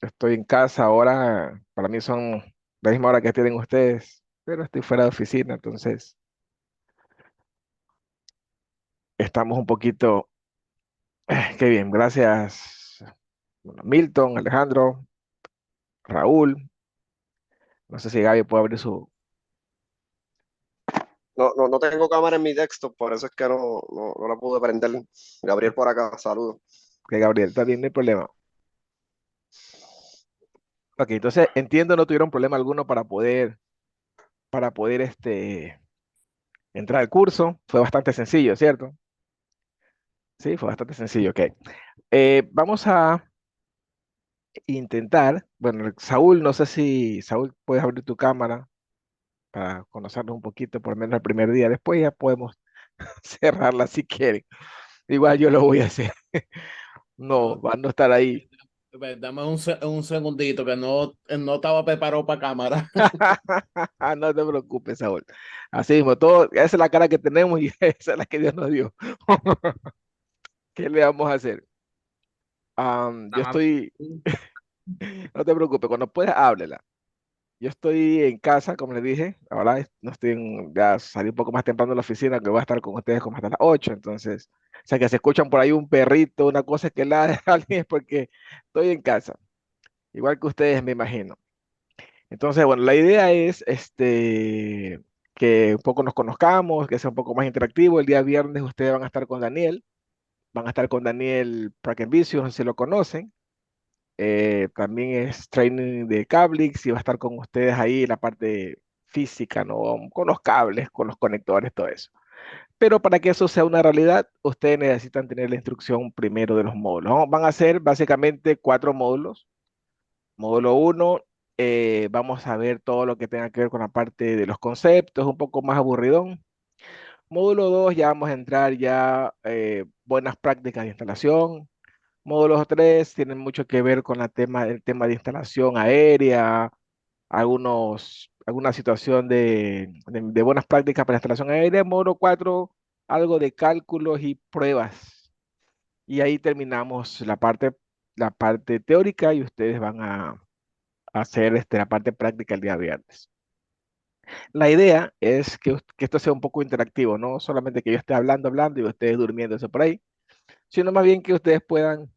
Estoy en casa ahora, para mí son la misma hora que tienen ustedes, pero estoy fuera de oficina, entonces estamos un poquito, qué bien, gracias, bueno, Milton, Alejandro, Raúl, no sé si Gaby puede abrir su, No tengo cámara en mi texto, por eso es que no la pude prender. Gabriel por acá, saludos. que Gabriel, está bien, no hay problema. Ok, entonces entiendo, no tuvieron problema alguno para poder entrar al curso, fue bastante sencillo, ¿cierto? Sí, fue bastante sencillo, ok. Vamos a intentar, bueno, Saúl, no sé si Saúl puedes abrir tu cámara para conocernos un poquito, por lo menos el primer día. Después ya podemos cerrarla si quieren. Igual yo lo voy a hacer. No, No, van a no estar ahí. dame un segundito que no estaba preparado para cámara. No te preocupes, Saúl. Así mismo, todo, esa es la cara que tenemos y esa es la que Dios nos dio. ¿Qué le vamos a hacer? Yo estoy, no te preocupes, cuando puedas, háblela. Yo estoy en casa, como les dije, ahora no estoy ya salí un poco más temprano de la oficina, que voy a estar con ustedes como hasta las 8, entonces, o sea, que se escuchan por ahí un perrito, una cosa que la de alguien es porque estoy en casa, igual que ustedes, me imagino. Entonces, bueno, la idea es que un poco nos conozcamos, que sea un poco más interactivo. El día viernes ustedes van a estar con Daniel Prakenvicius, no sé si lo conocen. También es training de Cablix y va a estar con ustedes ahí en la parte física, ¿no? Con los cables, con los conectores, todo eso. Pero para que eso sea una realidad, ustedes necesitan tener la instrucción primero de los módulos, ¿no? Van a ser básicamente 4 módulos. Módulo uno, vamos a ver todo lo que tenga que ver con la parte de los conceptos, un poco más aburridón. Módulo 2 ya vamos a entrar ya buenas prácticas de instalación. Módulos 3 tienen mucho que ver con el tema de instalación aérea, alguna situación de buenas prácticas para instalación aérea. Módulo 4 algo de cálculos y pruebas. Y ahí terminamos la parte teórica y ustedes van a hacer la parte práctica el día viernes. La idea es que esto sea un poco interactivo, no solamente que yo esté hablando y ustedes durmiéndose por ahí, sino más bien que ustedes puedan,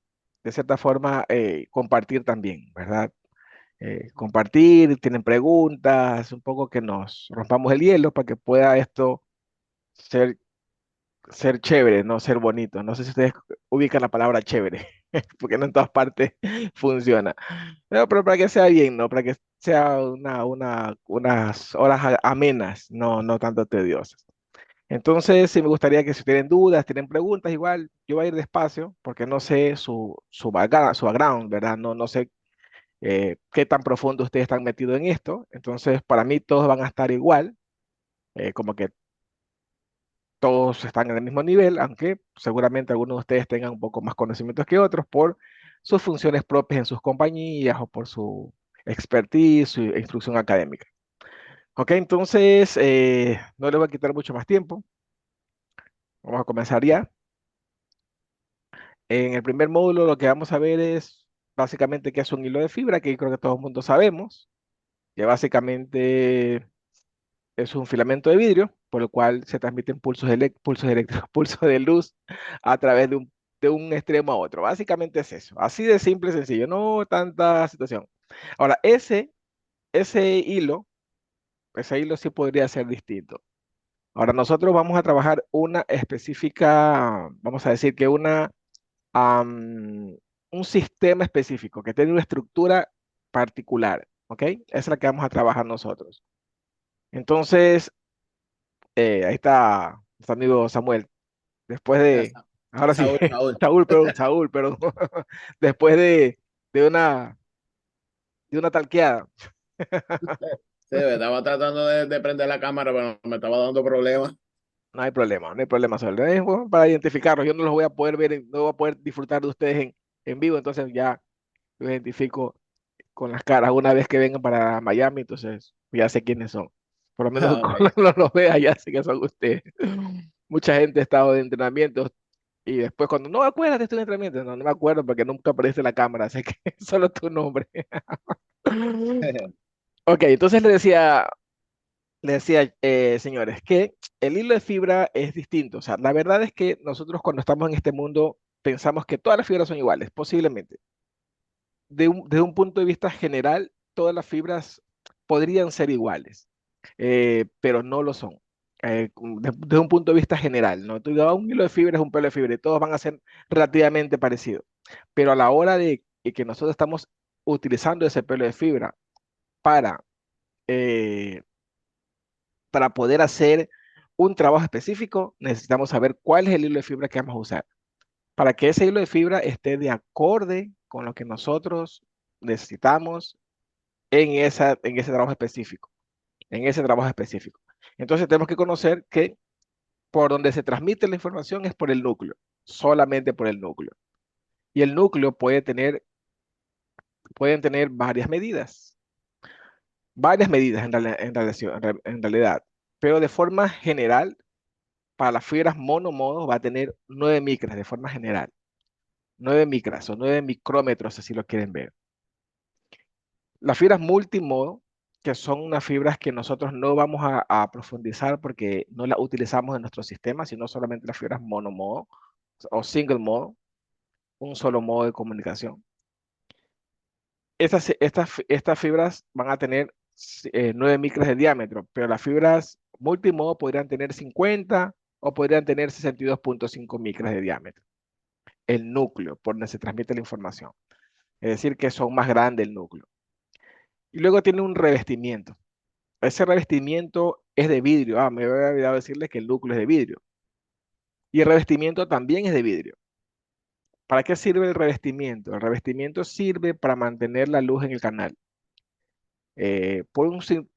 de cierta forma, compartir también, ¿verdad? Compartir, tienen preguntas, un poco que nos rompamos el hielo para que pueda esto ser, ser chévere, no ser bonito. No sé si ustedes ubican la palabra chévere, porque no en todas partes funciona. Pero para que sea bien, ¿no? Para que sea unas horas amenas, no tanto tediosas. Entonces, sí me gustaría que si tienen dudas, tienen preguntas, igual yo voy a ir despacio porque no sé su background, ¿verdad? No sé qué tan profundo ustedes están metidos en esto. Entonces, para mí todos van a estar igual, como que todos están en el mismo nivel, aunque seguramente algunos de ustedes tengan un poco más conocimientos que otros por sus funciones propias en sus compañías o por su expertise, su instrucción académica. Ok, entonces no le voy a quitar mucho más tiempo. Vamos a comenzar ya. En el primer módulo lo que vamos a ver es básicamente qué es un hilo de fibra, que creo que todo el mundo sabemos, que básicamente es un filamento de vidrio por el cual se transmiten pulsos eléctricos, pulsos de luz a través de un extremo a otro. Básicamente es eso, así de simple y sencillo, no tanta situación. Ahora, ese hilo, ese hilo sí podría ser distinto. Ahora, nosotros vamos a trabajar una específica, vamos a decir que am, un sistema específico que tiene una estructura particular, ¿ok? Esa es la que vamos a trabajar nosotros. Entonces, ahí está nuestro amigo Samuel. Después Ya, de, ahora sí, Saúl, Saúl. Saúl, perdón. Después de una, de una talqueada. Sí, estaba tratando de prender la cámara, pero me estaba dando problemas. No hay problema, Saúl. Es bueno para identificarlos. Yo no los voy a poder ver, no voy a poder disfrutar de ustedes en vivo, entonces ya los identifico con las caras una vez que vengan para Miami, entonces ya sé quiénes son. Por lo menos Ah, ok. cuando los vea ya sé que son ustedes. Mucha gente ha estado de entrenamiento. Y después cuando, no, acuérdate de tu entrenamiento. No, no me acuerdo porque nunca aparece la cámara, así que solo tu nombre. Ok, entonces le decía, señores, que el hilo de fibra es distinto. O sea, la verdad es que nosotros cuando estamos en este mundo pensamos que todas las fibras son iguales, posiblemente. De un punto de vista general, todas las fibras podrían ser iguales, pero no lo son. De un punto de vista general, ¿no? Tú digas, "Ah, un hilo de fibra es un pelo de fibra y todos van a ser relativamente parecidos. Pero a la hora de que nosotros estamos utilizando ese pelo de fibra para, eh, para poder hacer un trabajo específico, necesitamos saber cuál es el hilo de fibra que vamos a usar, para que ese hilo de fibra esté de acorde con lo que nosotros necesitamos en ese trabajo específico, en ese trabajo específico. Entonces tenemos que conocer que por donde se transmite la información es por el núcleo, solamente por el núcleo. Y el núcleo pueden tener varias medidas en realidad, pero de forma general, para las fibras monomodo va a tener 9 micras de forma general, 9 micras o 9 micrómetros, si lo quieren ver. Las fibras multimodo, que son unas fibras que nosotros no vamos a profundizar porque no las utilizamos en nuestro sistema, sino solamente las fibras monomodo o single modo, un solo modo de comunicación. Estas fibras van a tener 9 micras de diámetro, pero las fibras multimodo podrían tener 50 o podrían tener 62,5 micras de diámetro. El núcleo, por donde se transmite la información. Es decir, que son más grandes el núcleo. Y luego tiene un revestimiento. Ese revestimiento es de vidrio. Me había olvidado decirles que el núcleo es de vidrio. Y el revestimiento también es de vidrio. ¿Para qué sirve el revestimiento? El revestimiento sirve para mantener la luz en el canal. Por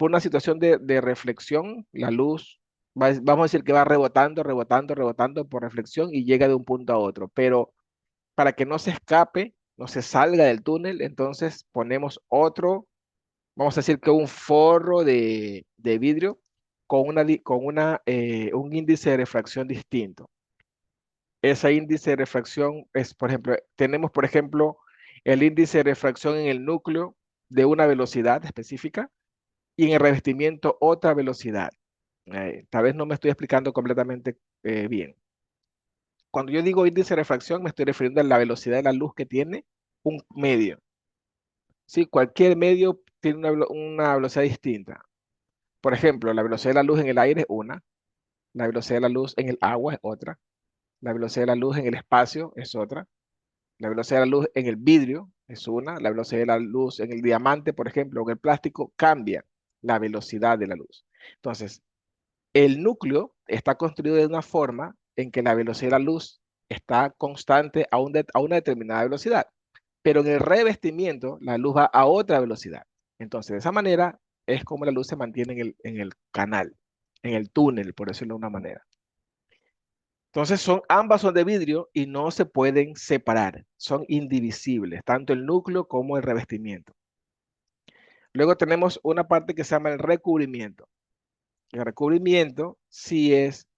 una situación de reflexión, la luz, vamos a decir que va rebotando, rebotando, rebotando por reflexión y llega de un punto a otro. Pero para que no se escape, no se salga del túnel, entonces ponemos otro, vamos a decir que un forro de vidrio con un índice de refracción distinto. Ese índice de refracción es, por ejemplo, tenemos, por ejemplo, el índice de refracción en el núcleo de una velocidad específica y en el revestimiento otra velocidad. Tal vez no me estoy explicando completamente bien. Cuando yo digo índice de refracción, me estoy refiriendo a la velocidad de la luz que tiene un medio. Sí, cualquier medio tiene una velocidad distinta. Por ejemplo, la velocidad de la luz en el aire es una, la velocidad de la luz en el agua es otra, la velocidad de la luz en el espacio es otra, la velocidad de la luz en el vidrio es una, la velocidad de la luz en el diamante, por ejemplo, o en el plástico, cambia la velocidad de la luz. Entonces, el núcleo está construido de una forma en que la velocidad de la luz está constante a una determinada velocidad, pero en el revestimiento la luz va a otra velocidad. Entonces, de esa manera es como la luz se mantiene en el canal, en el túnel, por decirlo de una manera. Entonces, ambas son de vidrio y no se pueden separar, son indivisibles, tanto el núcleo como el revestimiento. Luego tenemos una parte que se llama el recubrimiento. El recubrimiento sí es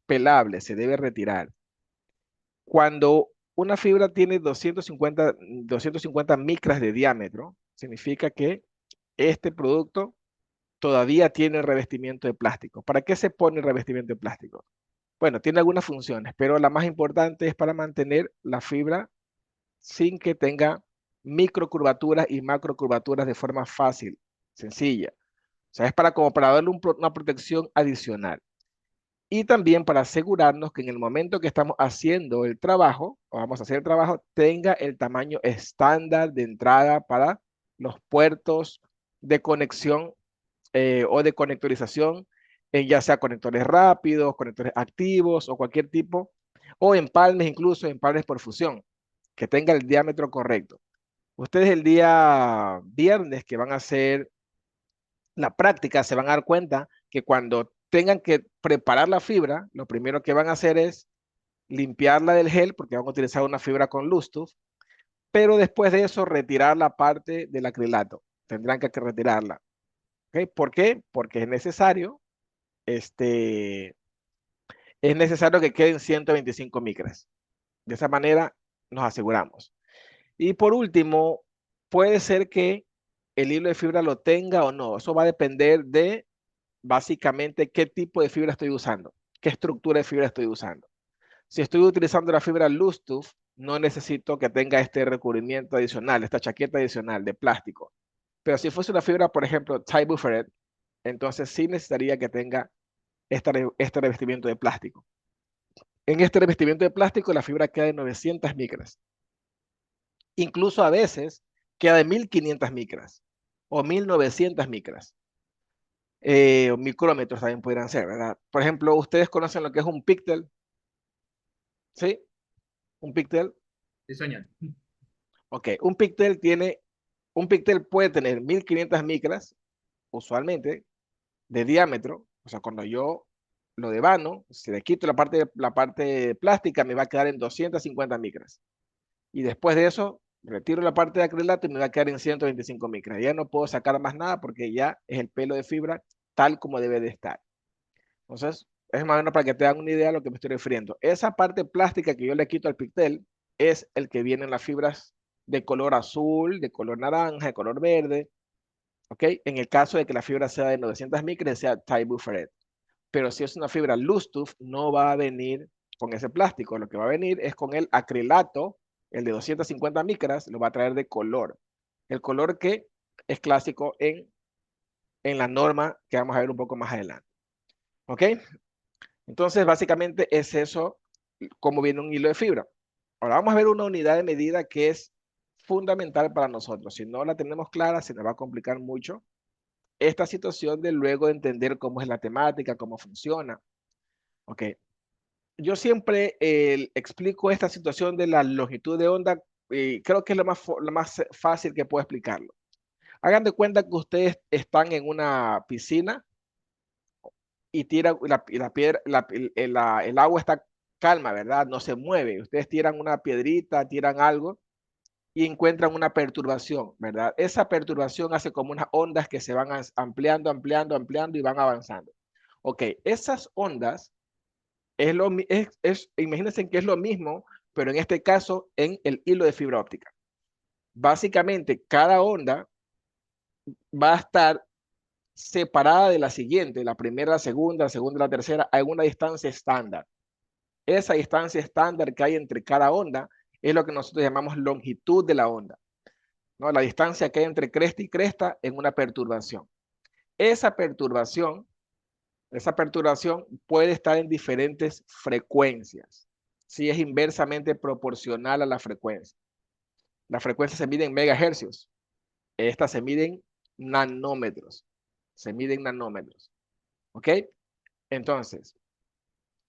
pelable, se debe retirar. Cuando una fibra tiene 250 micras de diámetro, significa que este producto todavía tiene revestimiento de plástico. ¿Para qué se pone el revestimiento de plástico? Bueno, tiene algunas funciones, pero la más importante es para mantener la fibra sin que tenga microcurvaturas y macrocurvaturas de forma fácil, sencilla. O sea, es para darle una protección adicional. Y también para asegurarnos que en el momento que estamos haciendo el trabajo, o vamos a hacer el trabajo, tenga el tamaño estándar de entrada para los puertos de conexión o de conectorización, ya sea conectores rápidos, conectores activos o cualquier tipo, o empalmes, incluso empalmes por fusión, que tenga el diámetro correcto. Ustedes el día viernes que van a hacer la práctica se van a dar cuenta que cuando tengan que preparar la fibra, lo primero que van a hacer es limpiarla del gel porque van a utilizar una fibra con Lustuf, pero después de eso retirar la parte del acrilato. Tendrán que retirarla. ¿Okay? ¿Por qué? Porque este, es necesario que queden 125 micras. De esa manera nos aseguramos. Y por último, puede ser que el hilo de fibra lo tenga o no. Eso va a depender de básicamente qué tipo de fibra estoy usando, qué estructura de fibra estoy usando. Si estoy utilizando la fibra Loose Tooth, no necesito que tenga este recubrimiento adicional, esta chaqueta adicional de plástico. Pero si fuese una fibra, por ejemplo, Ty-Buffered, entonces sí necesitaría que tenga este revestimiento de plástico. En este revestimiento de plástico la fibra queda de 900 micras. Incluso a veces queda de 1500 micras o 1900 micras. O micrómetros también podrían ser, ¿verdad? Por ejemplo, ustedes conocen lo que es un píxel, ¿sí? Un píxel. Sí, señor. Ok, un píxel puede tener 1500 micras, usualmente, de diámetro. O sea, cuando yo lo devano, si le quito la parte plástica, me va a quedar en 250 micras. Y después de eso, retiro la parte de acrilato y me va a quedar en 125 micras. Ya no puedo sacar más nada porque ya es el pelo de fibra tal como debe de estar. Entonces, es más o menos para que te hagan una idea de lo que me estoy refiriendo. Esa parte plástica que yo le quito al pictel es el que viene en las fibras de color azul, de color naranja, de color verde. ¿Ok? En el caso de que la fibra sea de 900 micras, sea Ty-Buffered. Pero si es una fibra Loose Tooth, no va a venir con ese plástico. Lo que va a venir es con el acrilato, el de 250 micras, lo va a traer de color. El color que es clásico en la norma que vamos a ver un poco más adelante. ¿Ok? Entonces, básicamente es eso, como viene un hilo de fibra. Ahora vamos a ver una unidad de medida que es fundamental para nosotros. Si no la tenemos clara, se nos va a complicar mucho esta situación de luego entender cómo es la temática, cómo funciona. Ok. Yo siempre explico esta situación de la longitud de onda y creo que es lo más fácil que puedo explicarlo. Hagan de cuenta que ustedes están en una piscina y tiran la piedra, el agua está calma, ¿verdad? No se mueve. Ustedes tiran una piedrita, tiran algo y encuentran una perturbación, ¿verdad? Esa perturbación hace como unas ondas que se van ampliando, ampliando, ampliando y van avanzando. Ok, esas ondas imagínense que es lo mismo, pero en este caso en el hilo de fibra óptica. Básicamente, cada onda va a estar separada de la siguiente, la primera, la segunda, la tercera, a una distancia estándar. Esa distancia estándar que hay entre cada onda es lo que nosotros llamamos longitud de la onda, ¿no? La distancia que hay entre cresta y cresta en una perturbación. Esa perturbación, esa perturbación puede estar en diferentes frecuencias. Si es inversamente proporcional a la frecuencia. La frecuencia se mide en megahercios. Esta se mide en nanómetros. Se mide en nanómetros. ¿Ok? Entonces,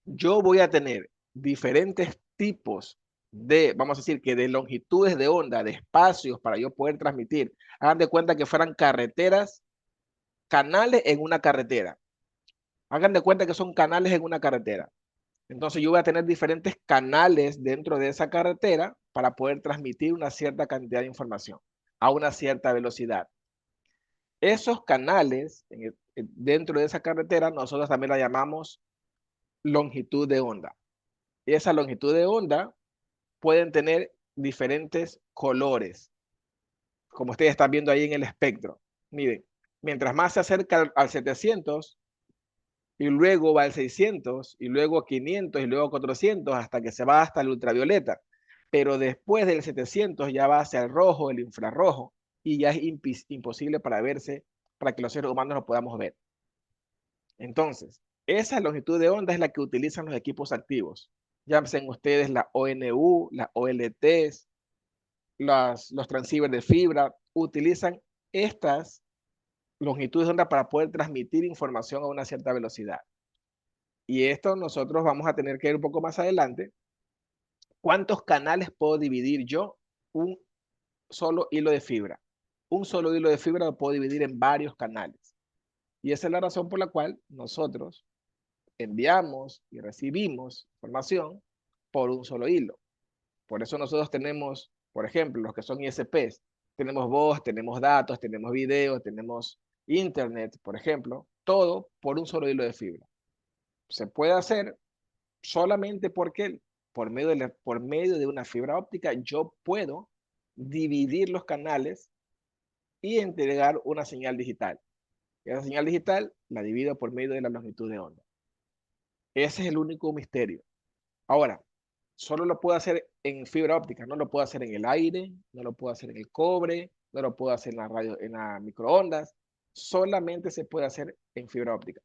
yo voy a tener diferentes tipos de, vamos a decir que de longitudes de onda, de espacios para yo poder transmitir. Hagan de cuenta que fueran carreteras, canales en una carretera. Hagan de cuenta que son canales en una carretera. Entonces yo voy a tener diferentes canales dentro de esa carretera para poder transmitir una cierta cantidad de información a una cierta velocidad. Esos canales dentro de esa carretera nosotros también la llamamos longitud de onda. Y esa longitud de onda pueden tener diferentes colores, como ustedes están viendo ahí en el espectro. Miren, mientras más se acerca al 700, y luego va al 600, y luego 500, y luego 400, hasta que se va hasta el ultravioleta. Pero después del 700 ya va hacia el rojo, el infrarrojo, y ya es imposible para verse, para que los seres humanos lo podamos ver. Entonces, esa longitud de onda es la que utilizan los equipos activos. Llámense ustedes la ONU, la OLTs, los transceivers de fibra, utilizan estas longitudes de onda para poder transmitir información a una cierta velocidad. Y esto nosotros vamos a tener que ir un poco más adelante. ¿Cuántos canales puedo dividir yo? Un solo hilo de fibra. Un solo hilo de fibra lo puedo dividir en varios canales. Y esa es la razón por la cual nosotros enviamos y recibimos información por un solo hilo. Por eso nosotros tenemos, por ejemplo, los que son ISPs, tenemos voz, tenemos datos, tenemos videos, tenemos internet, por ejemplo, todo por un solo hilo de fibra. Se puede hacer solamente porque por medio de una fibra óptica, yo puedo dividir los canales y entregar una señal digital. Esa señal digital la divido por medio de la longitud de onda. Ese es el único misterio. Ahora, solo lo puedo hacer en fibra óptica, no lo puedo hacer en el aire, no lo puedo hacer en el cobre, no lo puedo hacer en la radio, en las microondas, solamente se puede hacer en fibra óptica.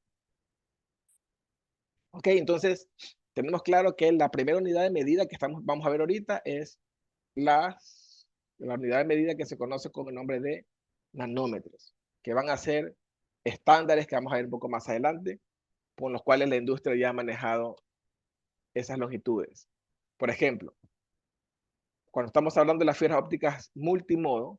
Ok, entonces tenemos claro que la primera unidad de medida que vamos a ver ahorita es la unidad de medida que se conoce con el nombre de nanómetros, que van a ser estándares que vamos a ver un poco más adelante, con los cuales la industria ya ha manejado esas longitudes. Por ejemplo, cuando estamos hablando de las fibras ópticas multimodo,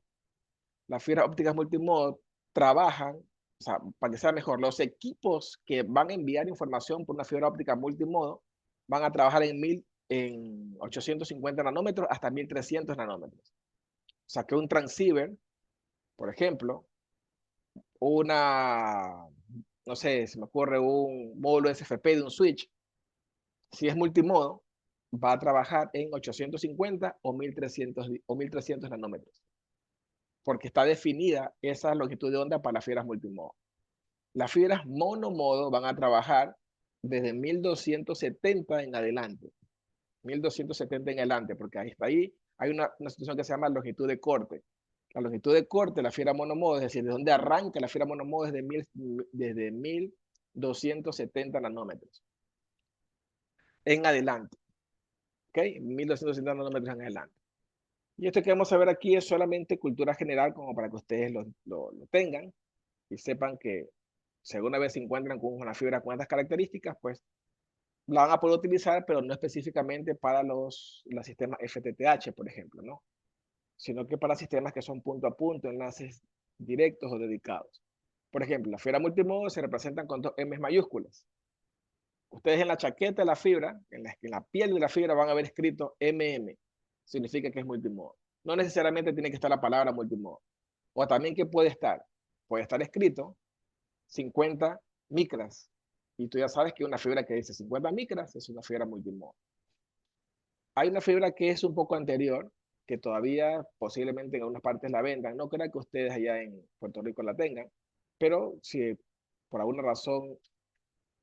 las fibras ópticas multimodo trabajan, o sea, para que sea mejor, los equipos que van a enviar información por una fibra óptica multimodo van a trabajar en 850 nanómetros hasta 1300 nanómetros. O sea, que un transceiver, por ejemplo, no sé, se me ocurre un módulo SFP de un switch, si es multimodo, va a trabajar en 850 o 1300 nanómetros, porque está definida esa longitud de onda para las fibras multimodo. Las fibras monomodo van a trabajar desde 1270 en adelante. 1270 en adelante, porque ahí hay una situación que se llama longitud de corte. La longitud de corte de la fibra monomodo, es decir, de donde arranca la fibra monomodo desde 1270 nanómetros en adelante. ¿Ok? 1270 nanómetros en adelante. Y esto que vamos a ver aquí es solamente cultura general, como para que ustedes lo tengan y sepan que si alguna vez se encuentran con una fibra con estas características, pues la van a poder utilizar, pero no específicamente para los sistemas FTTH, por ejemplo, ¿no? Sino que para sistemas que son punto a punto, enlaces directos o dedicados. Por ejemplo, la fibra multimodo se representan con dos M mayúsculas. Ustedes en la chaqueta de la fibra, en la piel de la fibra van a ver escrito MM. Significa que es multimodo. No necesariamente tiene que estar la palabra multimodo. O también que puede estar escrito 50 micras. Y tú ya sabes que una fibra que dice 50 micras es una fibra multimodo. Hay una fibra que es un poco anterior, que todavía posiblemente en algunas partes la vendan. No creo que ustedes allá en Puerto Rico la tengan, pero si por alguna razón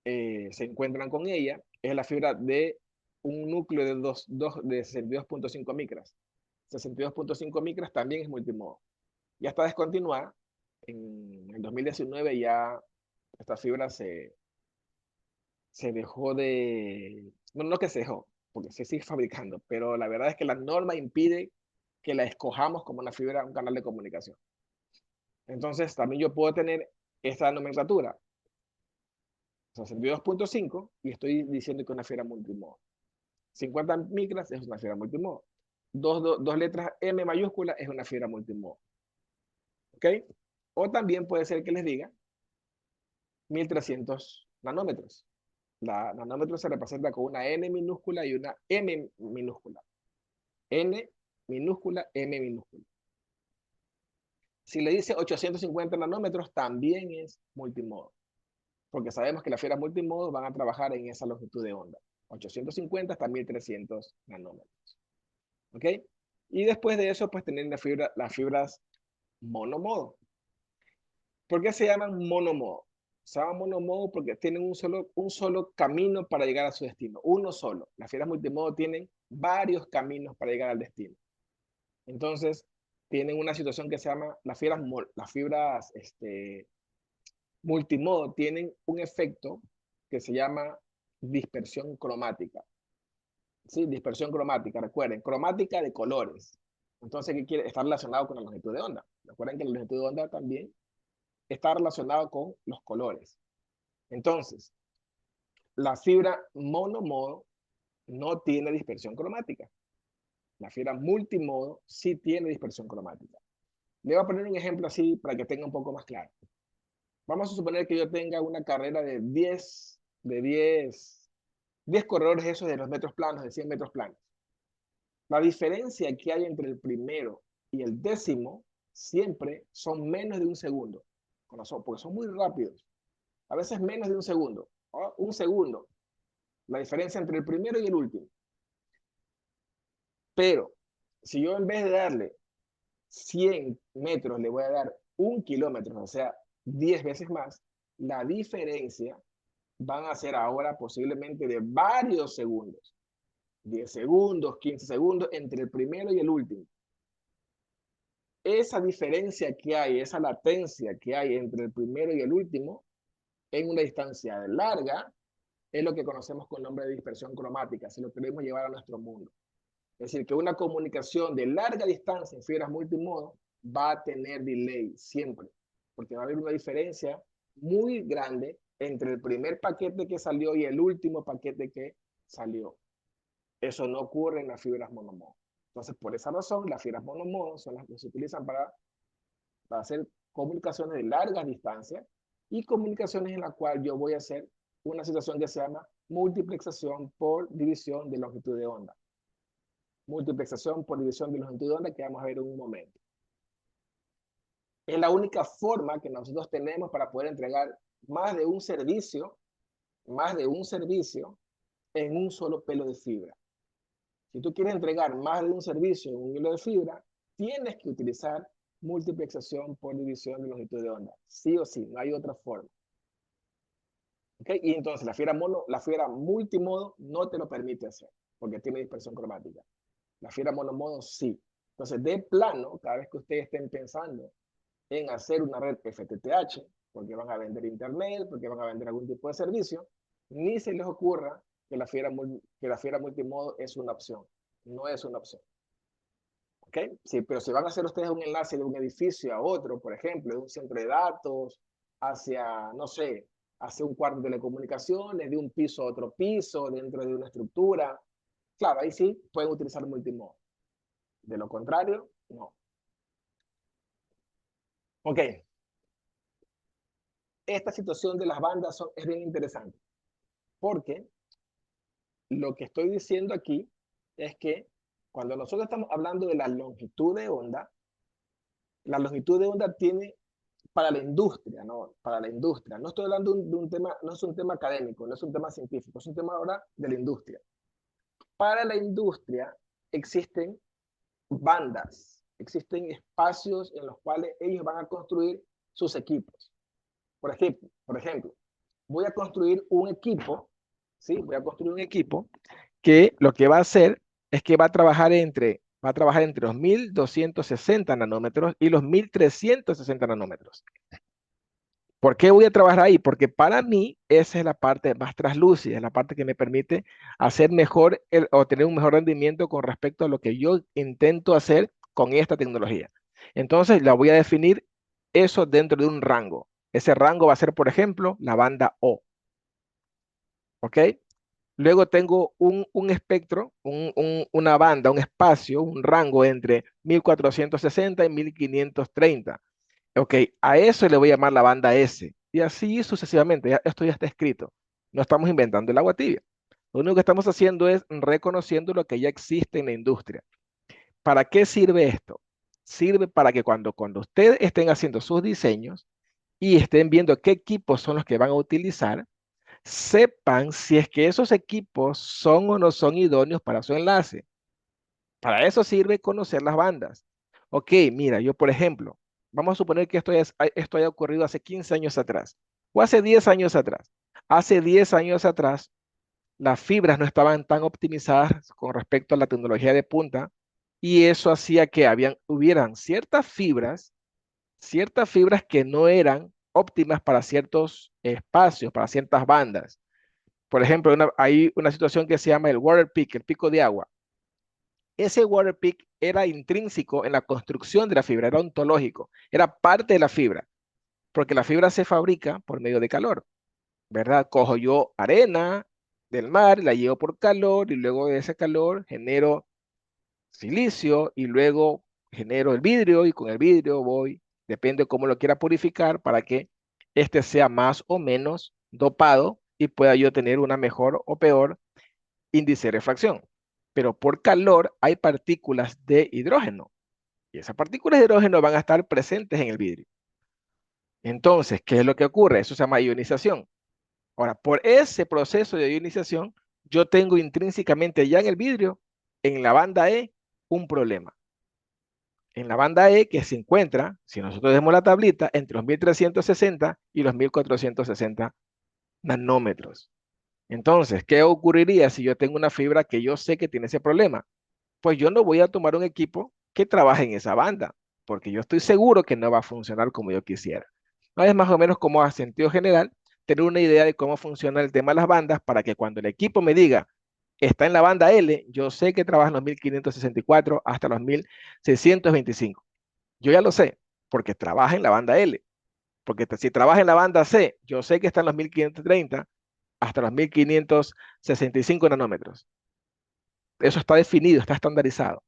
se encuentran con ella, es la fibra de un núcleo de 62.5 micras. 62.5 micras también es multimodo. Ya está descontinuada. En el 2019 ya esta fibra se dejó de... No que se dejó, porque se sigue fabricando, pero la verdad es que la norma impide que la escojamos como una fibra, un canal de comunicación. Entonces, también yo puedo tener esta nomenclatura, 62.5, y estoy diciendo que es una fibra multimodo. 50 micras es una fibra multimodo. Dos letras M mayúscula es una fibra multimodo. ¿Ok? O también puede ser que les diga 1300 nanómetros. La nanómetro se representa con una N minúscula y una M minúscula. N minúscula, M minúscula. Si le dice 850 nanómetros, también es multimodo, porque sabemos que las fibras multimodo van a trabajar en esa longitud de onda, 850 hasta 1300 nanómetros. ¿Ok? Y después de eso, pues tener las fibras monomodo. ¿Por qué se llaman monomodo? Se llaman monomodo porque tienen un solo camino para llegar a su destino, uno solo. Las fibras multimodo tienen varios caminos para llegar al destino. Entonces, tienen una situación que se llama, las fibras multimodo tienen un efecto que se llama dispersión cromática. Sí, dispersión cromática, recuerden, cromática de colores. Entonces, ¿qué quiere? Está relacionado con la longitud de onda. Recuerden que la longitud de onda también está relacionado con los colores. Entonces, la fibra monomodo no tiene dispersión cromática. La fibra multimodo sí tiene dispersión cromática. Le voy a poner un ejemplo así para que tenga un poco más claro. Vamos a suponer que yo tenga una carrera de 10 corredores esos de los metros planos, de 100 metros planos. La diferencia que hay entre el primero y el décimo siempre son menos de un segundo, porque son muy rápidos. A veces menos de un segundo, o un segundo. La diferencia entre el primero y el último. Pero si yo en vez de darle 100 metros le voy a dar 1 kilómetro, o sea, 10 veces más, la diferencia van a ser ahora posiblemente de varios segundos. 10 segundos, 15 segundos entre el primero y el último. Esa diferencia que hay, esa latencia que hay entre el primero y el último, en una distancia larga, es lo que conocemos con el nombre de dispersión cromática, si lo queremos llevar a nuestro mundo. Es decir, que una comunicación de larga distancia en fibras multimodo va a tener delay siempre, porque va a haber una diferencia muy grande entre el primer paquete que salió y el último paquete que salió. Eso no ocurre en las fibras monomodo. Entonces, por esa razón, las fibras monomodo son las que se utilizan para hacer comunicaciones de largas distancias y comunicaciones en las cuales yo voy a hacer una situación que se llama multiplexación por división de longitud de onda. Multiplexación por división de longitud de onda que vamos a ver en un momento. Es la única forma que nosotros tenemos para poder entregar más de un servicio en un solo pelo de fibra. Si tú quieres entregar más de un servicio en un hilo de fibra, tienes que utilizar multiplexación por división de longitud de onda. Sí o sí, no hay otra forma. ¿Okay? Y entonces la fibra multimodo no te lo permite hacer, porque tiene dispersión cromática. La fibra monomodo sí. Entonces, de plano, cada vez que ustedes estén pensando en hacer una red FTTH, porque van a vender internet, porque van a vender algún tipo de servicio, ni se les ocurra que la fibra multimodo es una opción. No es una opción. ¿Ok? Sí, pero si van a hacer ustedes un enlace de un edificio a otro, por ejemplo, de un centro de datos, hacia, no sé, hacia un cuarto de telecomunicaciones, de un piso a otro piso, dentro de una estructura, claro, ahí sí pueden utilizar multimodo. De lo contrario, no. Ok. Esta situación de las bandas es bien interesante, porque lo que estoy diciendo aquí es que cuando nosotros estamos hablando de la longitud de onda tiene para la industria, ¿no? Para la industria. No estoy hablando de un tema, no es un tema académico, no es un tema científico, es un tema ahora de la industria. Para la industria existen bandas, existen espacios en los cuales ellos van a construir sus equipos. Por ejemplo, voy a construir un equipo, ¿sí? Voy a construir un equipo que lo que va a hacer es que va a trabajar entre los 1260 nanómetros y los 1360 nanómetros. ¿Por qué voy a trabajar ahí? Porque para mí esa es la parte más translúcida, es la parte que me permite hacer mejor o tener un mejor rendimiento con respecto a lo que yo intento hacer con esta tecnología. Entonces la voy a definir eso dentro de un rango. Ese rango va a ser, por ejemplo, la banda O. ¿Ok? Luego tengo un espectro, una banda, un espacio, un rango entre 1460 y 1530. Ok, a eso le voy a llamar la banda S. Y así sucesivamente. Esto ya está escrito. No estamos inventando el agua tibia. Lo único que estamos haciendo es reconociendo lo que ya existe en la industria. ¿Para qué sirve esto? Sirve para que cuando ustedes estén haciendo sus diseños y estén viendo qué equipos son los que van a utilizar, sepan si es que esos equipos son o no son idóneos para su enlace. Para eso sirve conocer las bandas. Ok, mira, yo por ejemplo, vamos a suponer que esto haya ocurrido hace 15 años atrás o hace 10 años atrás. Hace 10 años atrás, las fibras no estaban tan optimizadas con respecto a la tecnología de punta y eso hacía que hubieran ciertas fibras que no eran óptimas para ciertos espacios, para ciertas bandas. Por ejemplo, hay una situación que se llama el water peak, el pico de agua. Ese water peak era intrínseco en la construcción de la fibra, era ontológico, era parte de la fibra, porque la fibra se fabrica por medio de calor, ¿verdad? Cojo yo arena del mar, la llevo por calor y luego de ese calor genero silicio y luego genero el vidrio y con el vidrio depende de cómo lo quiera purificar para que este sea más o menos dopado y pueda yo tener una mejor o peor índice de refracción. Pero por calor hay partículas de hidrógeno y esas partículas de hidrógeno van a estar presentes en el vidrio. Entonces, ¿qué es lo que ocurre? Eso se llama ionización. Ahora, por ese proceso de ionización, yo tengo intrínsecamente ya en el vidrio, en la banda E, un problema. En la banda E, que se encuentra, si nosotros vemos la tablita, entre los 1360 y los 1460 nanómetros. Entonces, ¿qué ocurriría si yo tengo una fibra que yo sé que tiene ese problema? Pues yo no voy a tomar un equipo que trabaje en esa banda, porque yo estoy seguro que no va a funcionar como yo quisiera. No es más o menos como a sentido general tener una idea de cómo funciona el tema de las bandas para que cuando el equipo me diga está en la banda L, yo sé que trabaja en los 1564 hasta los 1625. Yo ya lo sé, porque trabaja en la banda L. Porque si trabaja en la banda C, yo sé que está en los 1530 hasta los 1565 nanómetros. Eso está definido, está estandarizado.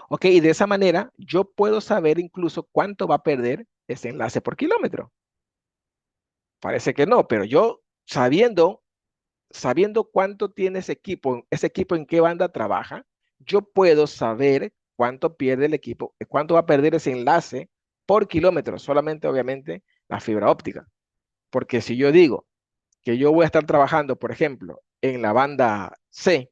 Ok, y de esa manera yo puedo saber incluso cuánto va a perder ese enlace por kilómetro. Parece que no, pero yo sabiendo cuánto tiene ese equipo en qué banda trabaja, yo puedo saber cuánto pierde el equipo, cuánto va a perder ese enlace por kilómetro, solamente obviamente la fibra óptica. Porque si yo digo que yo voy a estar trabajando, por ejemplo, en la banda C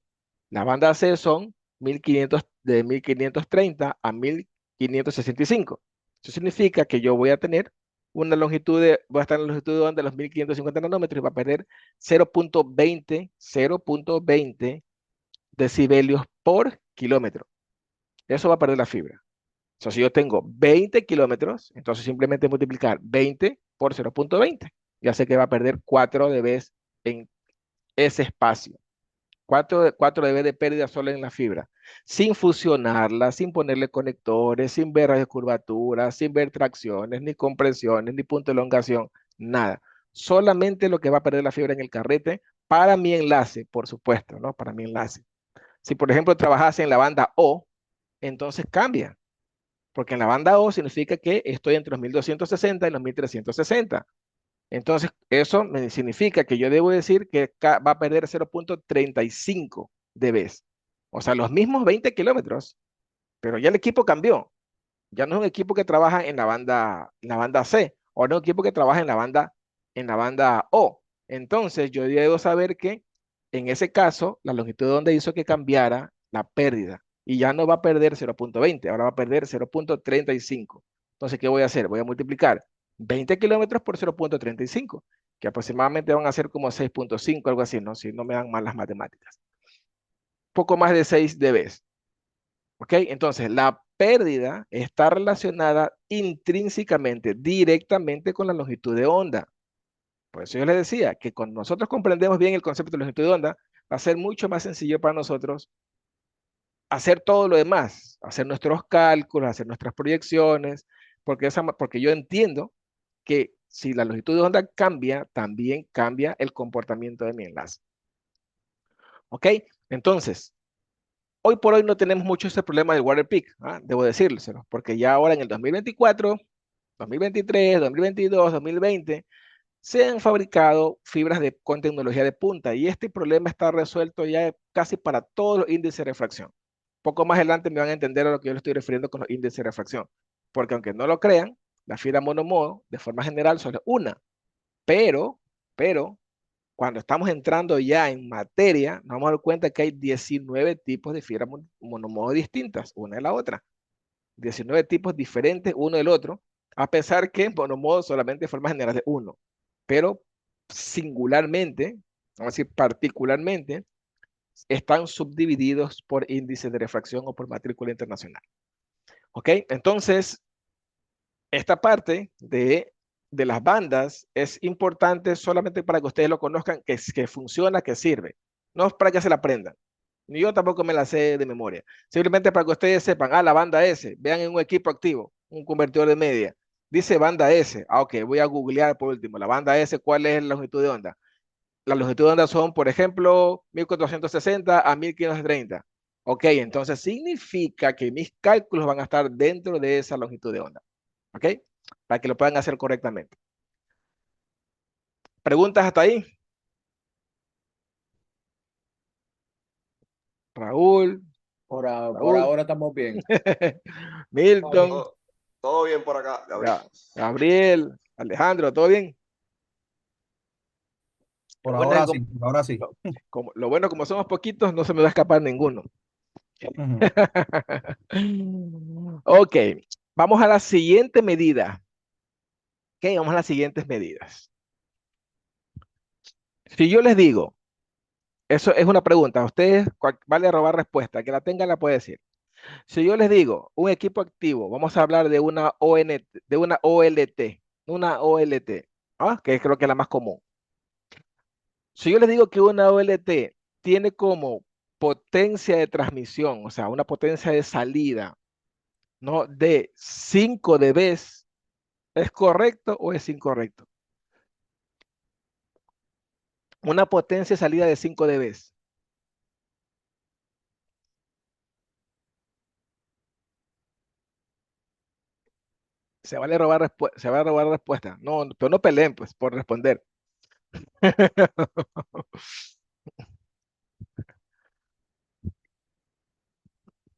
son 1500, de 1530 a 1565. Eso significa que yo voy a tener voy a estar en la longitud de onda de los 1550 nanómetros y va a perder 0.20 decibelios por kilómetro. Eso va a perder la fibra. O sea, si yo tengo 20 kilómetros, entonces simplemente multiplicar 20 por 0.20. Ya sé que va a perder 4 dB en ese espacio. 4 dB de pérdida solo en la fibra, sin fusionarla, sin ponerle conectores, sin ver radios de curvatura, sin ver tracciones, ni compresiones, ni punto de elongación, nada. Solamente lo que va a perder la fibra en el carrete para mi enlace, por supuesto, ¿no? Para mi enlace. Si, por ejemplo, trabajase en la banda O, entonces cambia, porque en la banda O significa que estoy entre los 1260 y los 1360. Entonces, eso me significa que yo debo decir que va a perder 0.35 dB. O sea, los mismos 20 kilómetros, pero ya el equipo cambió. Ya no es un equipo que trabaja en la banda C, o no es un equipo que trabaja en la banda O. Entonces, yo debo saber que en ese caso, la longitud de onda hizo que cambiara la pérdida. Y ya no va a perder 0.20, ahora va a perder 0.35. Entonces, ¿qué voy a hacer? Voy a multiplicar 20 kilómetros por 0.35, que aproximadamente van a ser como 6.5, algo así, ¿no? Si no me dan mal las matemáticas. Poco más de 6 dB. ¿Ok? Entonces, la pérdida está relacionada intrínsecamente, directamente con la longitud de onda. Por eso yo les decía que cuando nosotros comprendemos bien el concepto de longitud de onda, va a ser mucho más sencillo para nosotros hacer todo lo demás, hacer nuestros cálculos, hacer nuestras proyecciones, porque yo entiendo que si la longitud de onda cambia, también cambia el comportamiento de mi enlace. ¿Ok? Entonces, hoy por hoy no tenemos mucho ese problema del water peak, debo decírselo, porque ya ahora en el 2024, 2023, 2022, 2020, se han fabricado fibras con tecnología de punta y este problema está resuelto ya casi para todos los índices de refracción. Poco más adelante me van a entender a lo que yo le estoy refiriendo con los índices de refracción, porque aunque no lo crean, la fibra monomodo de forma general solo es una, pero, pero, cuando estamos entrando ya en materia, nos vamos a dar cuenta que hay 19 tipos de fibra monomodo distintas, una de la otra. 19 tipos diferentes uno del otro, a pesar que en monomodo solamente de forma general es uno, pero singularmente, vamos a decir particularmente, están subdivididos por índice de refracción o por matrícula internacional. ¿Ok? Entonces, esta parte de las bandas es importante solamente para que ustedes lo conozcan, que funciona, que sirve. No es para que se la aprendan. Ni yo tampoco me la sé de memoria. Simplemente para que ustedes sepan, la banda S, vean en un equipo activo, un convertidor de media. Dice banda S. Ok, voy a googlear por último. La banda S, ¿cuál es la longitud de onda? La longitud de onda son, por ejemplo, 1460 a 1530. Ok, entonces significa que mis cálculos van a estar dentro de esa longitud de onda. ¿Ok? Para que lo puedan hacer correctamente. ¿Preguntas hasta ahí? Raúl. Por Raúl. ahora estamos bien. Milton. Todo bien por acá, Gabriel. Gabriel, Alejandro, ¿todo bien? Por ahora sí, ahora sí. Lo bueno, como somos poquitos, no se me va a escapar ninguno. Ujú. Ok, vamos a la siguiente medida. Ok, vamos a las siguientes medidas. Si yo les digo, eso es una pregunta, a ustedes vale robar respuesta, que la tenga la puede decir. Si yo les digo un equipo activo, vamos a hablar de una de una OLT, ¿ah? Que creo que es la más común. Si yo les digo que una OLT tiene como potencia de transmisión, o sea, una potencia de salida, ¿no? De 5 dB, ¿es correcto o es incorrecto? Una potencia de salida de 5 dB. Se va a robar respuesta. No, pero no peleen, pues, por responder.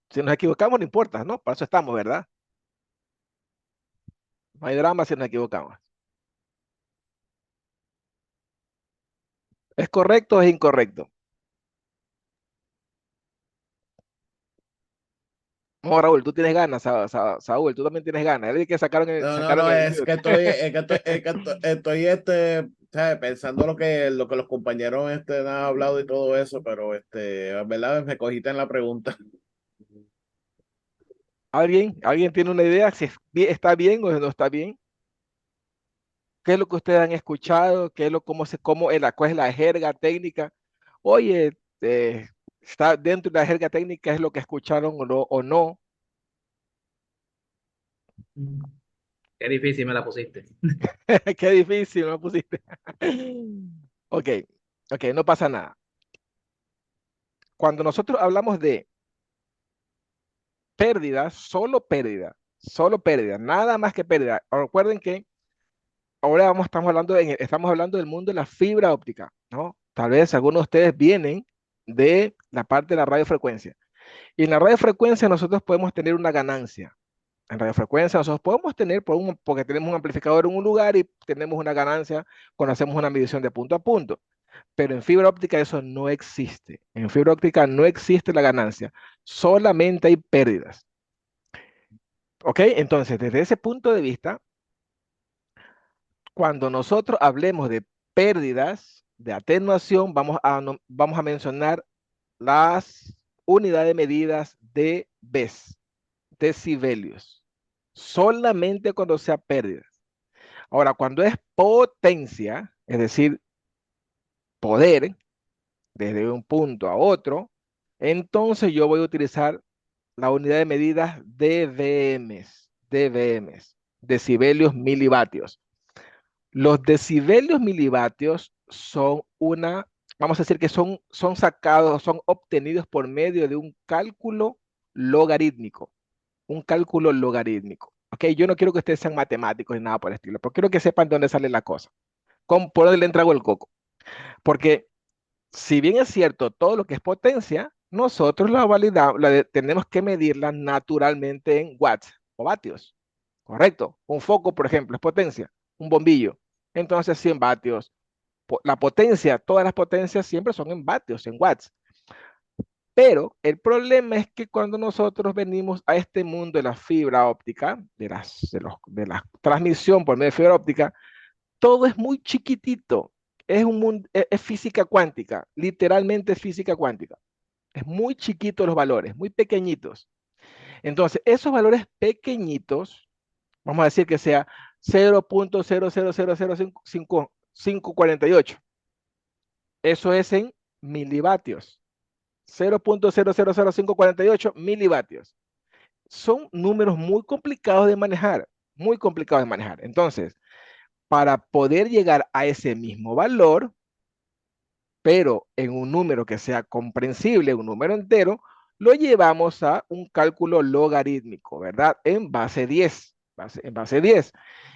Si nos equivocamos, no importa, ¿no? Para eso estamos, ¿verdad? No hay drama si nos equivocamos. ¿Es correcto o es incorrecto? No, Raúl, tú tienes ganas, Saúl, tú también tienes ganas. Él dice que No, no, sacaron no, el es mute. que estoy ¿sabes? Pensando lo que los compañeros han hablado y todo eso, pero ¿verdad? Me cogiste en la pregunta. ¿Alguien tiene una idea si está bien o no está bien? ¿Qué es lo que ustedes han escuchado? ¿Qué es cuál es la jerga técnica? Oye, está dentro de la jerga técnica, es lo que escucharon o no. Qué difícil me la pusiste. Qué difícil, me pusiste. Ok, ok, no pasa nada. Cuando nosotros hablamos de pérdida, solo pérdida, nada más que pérdida. Recuerden que ahora estamos hablando del mundo de la fibra óptica, ¿no? Tal vez algunos de ustedes vienen de la parte de la radiofrecuencia. Y en la radiofrecuencia nosotros podemos tener una ganancia. En radiofrecuencia nosotros podemos tener, porque tenemos un amplificador en un lugar y tenemos una ganancia cuando hacemos una medición de punto a punto. Pero en fibra óptica eso no existe. En fibra óptica no existe la ganancia, solamente hay pérdidas. ¿Ok? Entonces, desde ese punto de vista, cuando nosotros hablemos de pérdidas, de atenuación, vamos a mencionar las unidades de medidas de Bes, decibelios. Solamente cuando sea pérdidas. Ahora, cuando es potencia, es decir, poder, desde un punto a otro, entonces yo voy a utilizar la unidad de medidas dBms, decibelios milivatios. Los decibelios milivatios son vamos a decir que son sacados, son obtenidos por medio de un cálculo logarítmico. Un cálculo logarítmico. Ok, yo no quiero que ustedes sean matemáticos ni nada por el estilo, pero quiero que sepan de dónde sale la cosa. Por dónde le entrago el coco. Porque si bien es cierto, todo lo que es potencia, nosotros la validamos, tenemos que medirla naturalmente en watts o vatios. Correcto. Un foco, por ejemplo, es potencia. Un bombillo. Entonces, 100 vatios. La potencia, todas las potencias siempre son en vatios, en watts. Pero el problema es que cuando nosotros venimos a este mundo de la fibra óptica, de la transmisión por medio de fibra óptica, todo es muy chiquitito. Es física cuántica, literalmente es física cuántica. Es muy chiquito los valores, muy pequeñitos. Entonces, esos valores pequeñitos, vamos a decir que sea 0.0000548. Eso es en milivatios. 0.0000548 milivatios. Son números muy complicados de manejar, muy complicados de manejar. Entonces, para poder llegar a ese mismo valor, pero en un número que sea comprensible, un número entero, lo llevamos a un cálculo logarítmico, ¿verdad? En base 10, en base 10.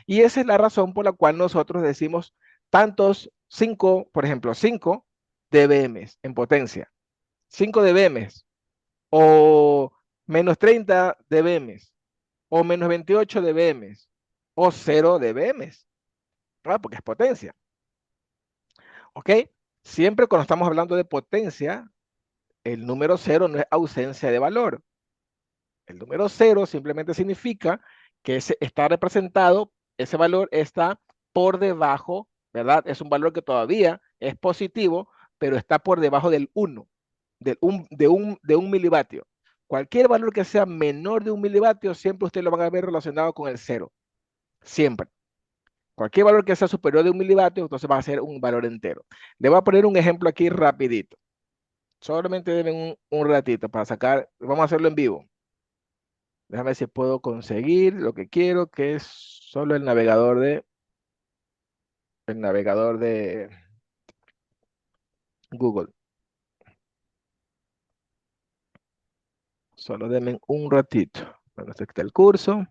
Y esa es la razón por la cual nosotros decimos tantos 5, por ejemplo, 5 dBm en potencia, 5 dBm, o menos 30 dBm, o menos 28 dBm, o 0 dBm, ¿verdad? Porque es potencia. ¿Ok? Siempre cuando estamos hablando de potencia, El número cero no es ausencia de valor. El número cero simplemente significa que está representado, ese valor está por debajo, ¿verdad? Es un valor que todavía es positivo, pero está por debajo del 1, de un milivatio. Cualquier valor que sea menor de un milivatio, siempre usted lo van a ver relacionado con el cero. Siempre. Cualquier valor que sea superior de un milivatio, entonces va a ser un valor entero. Le voy a poner un ejemplo aquí rapidito. Solamente denme un ratito para sacar, vamos a hacerlo en vivo. Déjame ver si puedo conseguir lo que quiero, que es solo el navegador de Google. Solo denme un ratito. Bueno, este está el curso.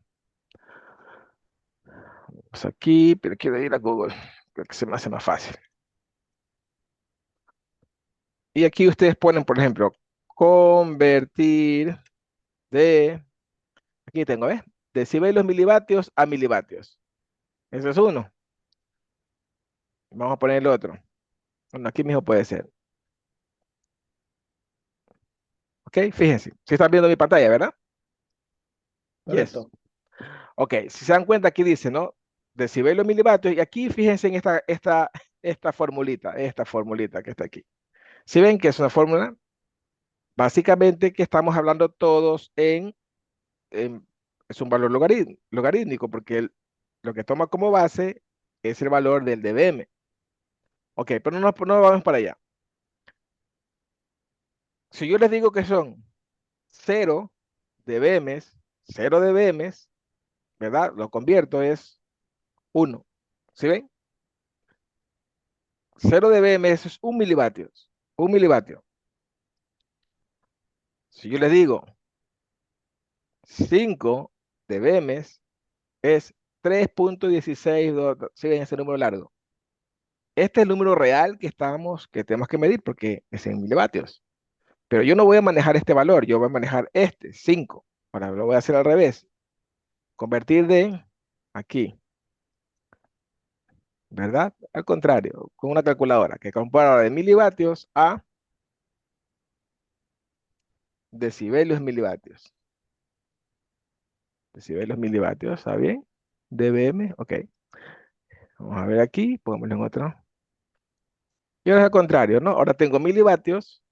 Vamos aquí, pero quiero ir a Google, creo que se me hace más fácil. Y aquí ustedes ponen, por ejemplo, convertir de, aquí tengo, ¿ves? Decibelios milivatios a milivatios. Eso es uno. Vamos a poner el otro. Bueno, aquí mismo puede ser. Ok, fíjense. Si están viendo mi pantalla, ¿verdad? Yes. Correcto. Ok, si se dan cuenta, aquí dice, ¿no? Decibelios milivatios. Y aquí fíjense en esta formulita que está aquí. Si ven que es una fórmula, básicamente que estamos hablando todos es un valor logarítmico, porque lo que toma como base es el valor del dBm. Ok, pero no vamos para allá. Si yo les digo que son 0 dBms, 0 dBms, ¿verdad? Lo convierto es 1. ¿Sí ven? 0 dBm es un milivatio. Un milivatio. Si yo les digo 5 dBm es 3.16, ¿sí ven ese número largo? Este es el número real que tenemos que medir porque es en milivatios. Pero yo no voy a manejar este valor, yo voy a manejar este, 5. Ahora lo voy a hacer al revés. Convertir de aquí, ¿verdad? Al contrario, con una calculadora que compara de milivatios a decibelios milivatios. Decibelios milivatios, ¿está bien? dBm, ok. Vamos a ver aquí, pongámoslo en otro. Y ahora es al contrario, ¿no? Ahora tengo milivatios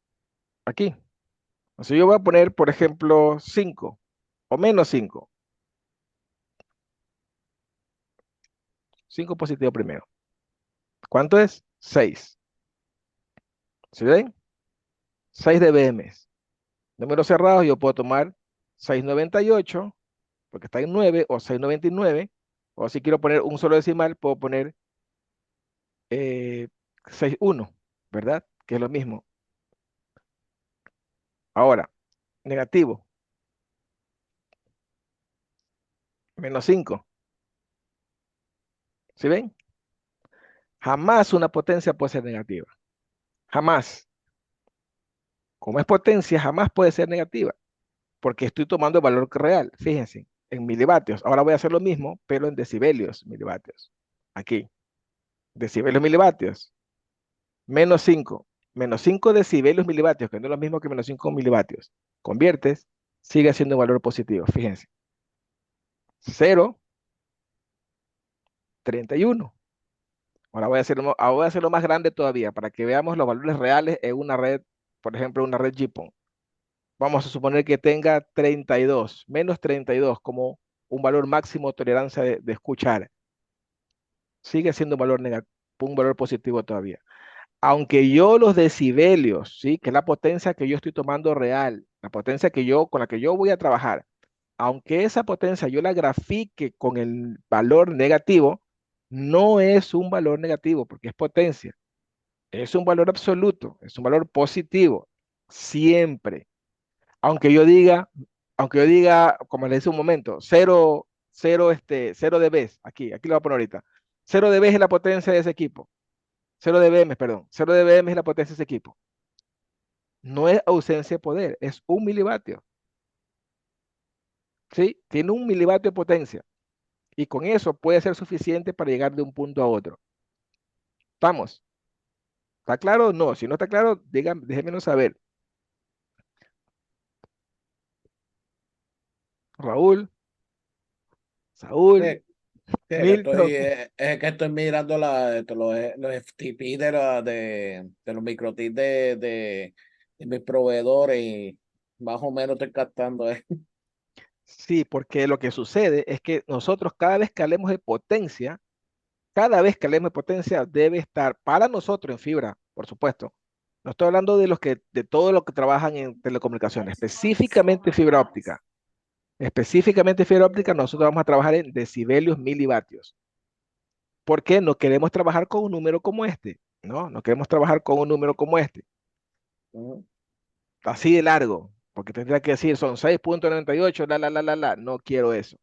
aquí. Entonces yo voy a poner, por ejemplo, 5 o menos 5. 5 positivo primero. ¿Cuánto es? 6. ¿Sí ven? 6 dBm. Números cerrados, yo puedo tomar 698, porque está en 9, o 699, o si quiero poner un solo decimal, puedo poner 61, ¿verdad? Que es lo mismo. Ahora, negativo, menos 5. ¿Sí ven? Jamás una potencia puede ser negativa. Jamás. Como es potencia, jamás puede ser negativa, porque estoy tomando el valor real. Fíjense, en milivatios. Ahora voy a hacer lo mismo, pero en decibelios milivatios. Aquí, decibelios milivatios. Menos 5. Menos 5 decibelios milivatios, que no es lo mismo que menos 5 milivatios. Conviertes, sigue siendo un valor positivo. Fíjense. 0,31. Ahora voy a hacerlo más grande todavía para que veamos los valores reales en una red, por ejemplo, una red GPON. Vamos a suponer que tenga 32, menos 32 como un valor máximo de tolerancia de escuchar. Sigue siendo un valor positivo todavía. Aunque yo los decibelios, ¿sí? Que es la potencia que yo estoy tomando real, la potencia con la que yo voy a trabajar, aunque esa potencia yo la grafique con el valor negativo, no es un valor negativo porque es potencia, es un valor absoluto, es un valor positivo, siempre. Aunque yo diga, aunque yo diga, como les decía un momento, 0 dB, aquí lo voy a poner ahorita, 0 dB es la potencia de ese equipo. 0 dBm, perdón. 0 dBm es la potencia de ese equipo. No es ausencia de poder, es un milivatio. ¿Sí? Tiene un milivatio de potencia. Y con eso puede ser suficiente para llegar de un punto a otro. ¿Estamos? ¿Está claro? No. Si no está claro, déjenmelo saber. Raúl, Saúl, Sí, sí, Milton. es que estoy mirando los FTP de los microtips de mis proveedores y más o menos estoy captando. Sí, porque lo que sucede es que nosotros cada vez que hablemos de potencia, cada vez que hablemos de potencia debe estar para nosotros en fibra, por supuesto. No estoy hablando de de todos los que trabajan en telecomunicaciones, específicamente fibra óptica. Específicamente fibra óptica, nosotros vamos a trabajar en decibelios milivatios. ¿Por qué no queremos trabajar con un número como este? No queremos trabajar con un número como este, Ujú. así de largo, porque tendría que decir son 6.98, no quiero eso.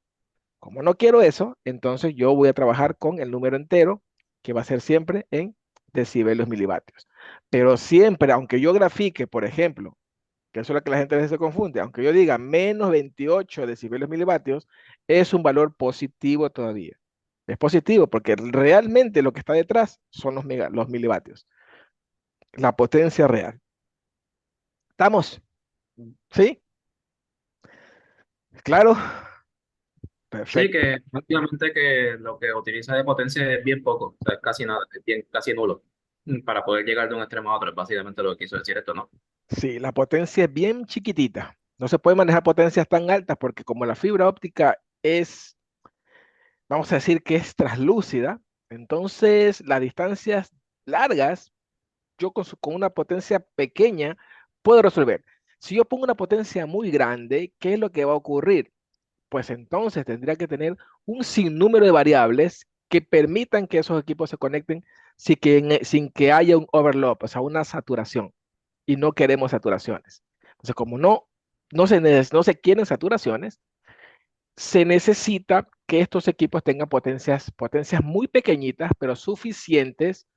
Como no quiero eso, entonces yo voy a trabajar con el número entero, que va a ser siempre en decibelios milivatios. Pero siempre, aunque yo grafique, por ejemplo, que eso es lo que la gente a veces se confunde, aunque yo diga menos 28 decibelios milivatios, es un valor positivo todavía. Es positivo porque realmente lo que está detrás son los milivatios, la potencia real. ¿Estamos? ¿Sí? ¿Claro? Sí, Perfecto. que prácticamente que lo que utiliza de potencia es bien poco, o sea, es casi nada, es bien, casi nulo, para poder llegar de un extremo a otro, es básicamente lo que quiso decir esto, ¿no? Sí, la potencia es bien chiquitita. No se puede manejar potencias tan altas porque como la fibra óptica es, vamos a decir que es traslúcida, entonces las distancias largas, yo con una potencia pequeña puedo resolver. Si yo pongo una potencia muy grande, ¿qué es lo que va a ocurrir? Pues entonces tendría que tener un sinnúmero de variables que permitan que esos equipos se conecten sin que haya un overlap, o sea, una saturación. Y no queremos saturaciones. Entonces, como no se quieren saturaciones, se necesita que estos equipos tengan potencias muy pequeñitas, pero suficientes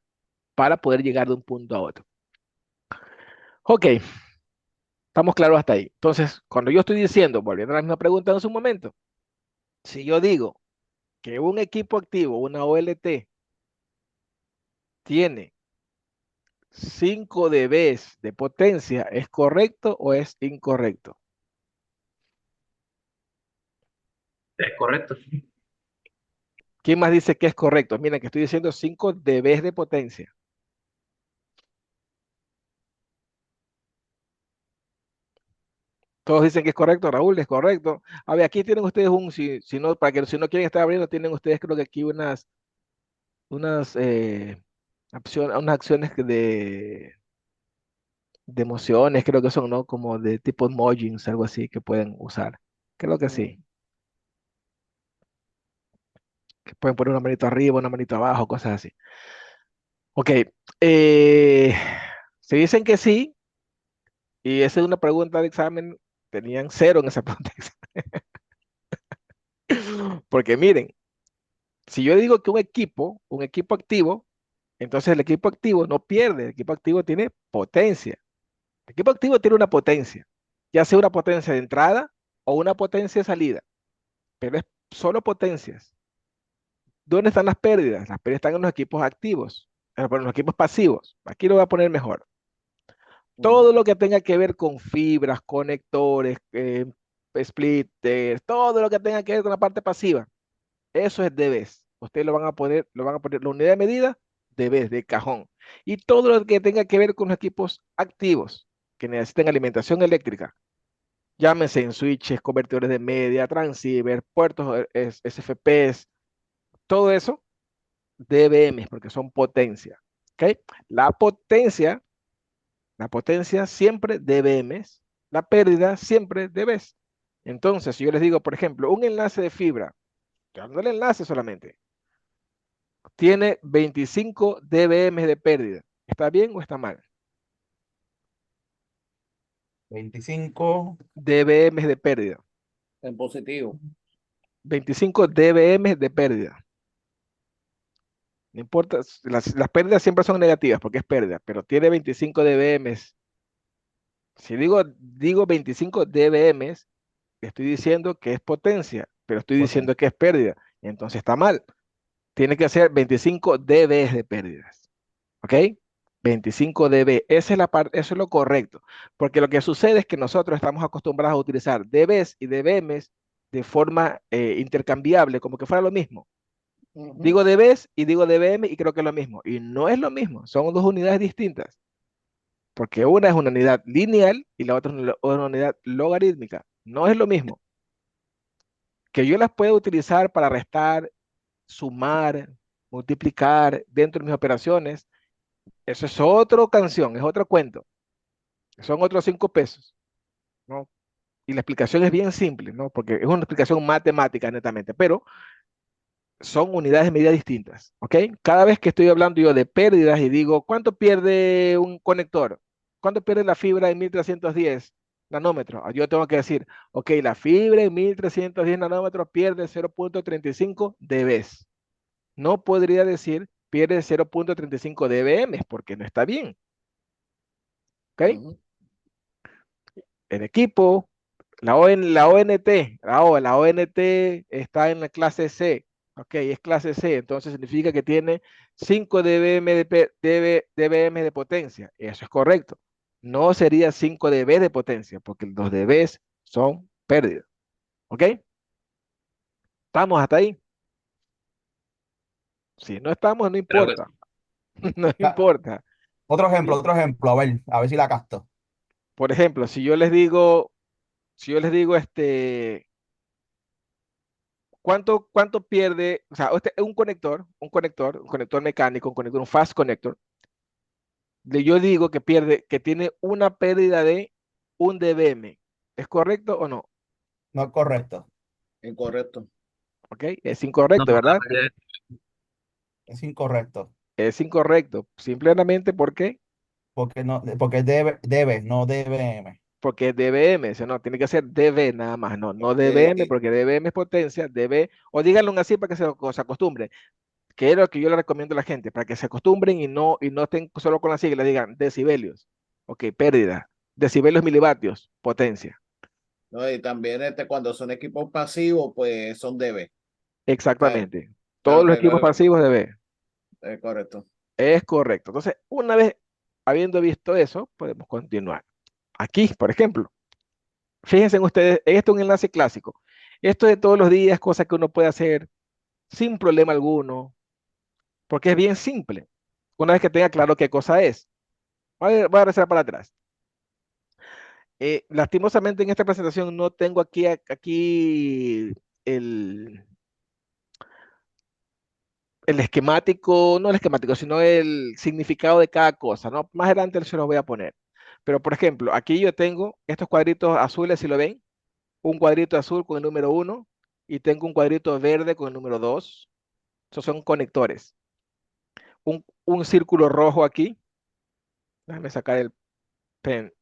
para poder llegar de un punto a otro. Ok, estamos claros hasta ahí. Entonces, cuando yo estoy diciendo, volviendo a la misma pregunta en su momento, si yo digo que un equipo activo, una OLT, tiene 5 dB de potencia, ¿es correcto o es incorrecto? Es correcto. ¿Quién más dice que es correcto? Miren que estoy diciendo 5 dB de potencia. Todos dicen que es correcto, Raúl, es correcto. A ver, aquí tienen ustedes si no, si no quieren estar abriendo, tienen ustedes creo que aquí unas, unas acciones de emociones, creo que son, ¿no? Como de tipo emojis, algo así que pueden usar. Creo que sí. Que pueden poner una manito arriba, una manito abajo, cosas así. Ok. eh, si dicen que sí, y esa es una pregunta de examen, tenían cero en esa pregunta de examen. Porque miren, si yo digo que un equipo activo, entonces el equipo activo no pierde, el equipo activo tiene potencia. El equipo activo tiene una potencia, ya sea una potencia de entrada o una potencia de salida, pero es solo potencias. ¿Dónde están las pérdidas? Las pérdidas están en los equipos activos, en los equipos pasivos. Aquí lo voy a poner mejor. Ujú. Todo lo que tenga que ver con fibras, conectores, splitters, todo lo que tenga que ver con la parte pasiva, eso es dBs. Ustedes lo van a poner la unidad de medida, dBs, de cajón. Y todo lo que tenga que ver con los equipos activos, que necesiten alimentación eléctrica, llámense en switches, convertidores de media, transceivers, puertos SFPs, todo eso, dBm, porque son potencia. ¿Ok? La potencia, la potencia siempre dBms, la pérdida siempre dBs. Entonces, si yo les digo, por ejemplo, un enlace de fibra, estoy hablando del enlace solamente, tiene 25 dBm de pérdida. ¿Está bien o está mal? 25. dBm de pérdida. En positivo. 25 dBm de pérdida. No importa, las pérdidas siempre son negativas porque es pérdida, pero tiene 25 dBm. Si digo 25 dBm, estoy diciendo que es potencia, pero estoy Ok. diciendo que es pérdida. Entonces está mal. Tiene que ser 25 dB de pérdidas. ¿Ok? 25 dB. Esa es la parte, eso es lo correcto. Porque lo que sucede es que nosotros estamos acostumbrados a utilizar dBs y dBms de forma intercambiable, como que fuera lo mismo. Ujú. Digo dBs y digo dBm y creo que es lo mismo. Y no es lo mismo, son dos unidades distintas. Porque una es una unidad lineal y la otra es una unidad logarítmica. No es lo mismo. Que yo las pueda utilizar para restar, sumar, multiplicar dentro de mis operaciones, eso es otra canción, es otro cuento. Son otros 5 pesos, ¿no? Y la explicación es bien simple, ¿no? Porque es una explicación matemática netamente, pero son unidades de medida distintas, ¿ok? Cada vez que estoy hablando yo de pérdidas y digo, ¿cuánto pierde un conector? ¿Cuánto pierde la fibra en 1310 nanómetros? Yo tengo que decir, ok, la fibra en 1310 nanómetros pierde 0.35 dB. No podría decir pierde 0.35 dBm porque no está bien, ¿ok? Ujú. El equipo, la ONT, la ONT está en la clase C, ok, es clase C, entonces significa que tiene 5 dBm dBm de potencia, eso es correcto. No sería 5 dB de potencia, porque los dBs son pérdidas, ¿ok? ¿Estamos hasta ahí? Si no estamos, no Creo que importa, no Ah, importa. ¿Sí? otro ejemplo, a ver si la capto. Por ejemplo, si yo les digo, ¿cuánto pierde? O sea, un conector mecánico, un fast connector, yo digo que pierde, que tiene una pérdida de 1 dBm. ¿Es correcto o no? No es correcto. Incorrecto. ¿Ok? Es no, incorrecto, ¿verdad? Es incorrecto. Es incorrecto. Simplemente porque, Porque no debe. porque es dBm, o sea, no, tiene que ser dB nada más, no, no Eh, dBm, eh, porque dBm es potencia, dB, o díganlo así para que se acostumbren, que es lo que yo le recomiendo a la gente, para que se acostumbren y no estén solo con la sigla, digan decibelios, ok, pérdida, decibelios milivatios, potencia, no, y también cuando son equipos pasivos, pues son DB. ¿Sabes? exactamente. Todos Claro los que equipos pasivos dB, es correcto. es correcto. Entonces, una vez habiendo visto eso, podemos continuar. Aquí, por ejemplo, fíjense en ustedes, esto es un enlace clásico. Esto de todos los días, cosas que uno puede hacer sin problema alguno, porque es bien simple. Una vez que tenga claro qué cosa es. Voy a regresar para atrás. Lastimosamente en esta presentación no tengo aquí el, el esquemático, no el esquemático, sino el significado de cada cosa, ¿no? Más adelante se los voy a poner. Pero, por ejemplo, aquí yo tengo estos cuadritos azules, si lo ven, un cuadrito azul con el número 1 y tengo un cuadrito verde con el número 2. Esos son conectores. Un círculo rojo aquí. Déjame sacar el pen.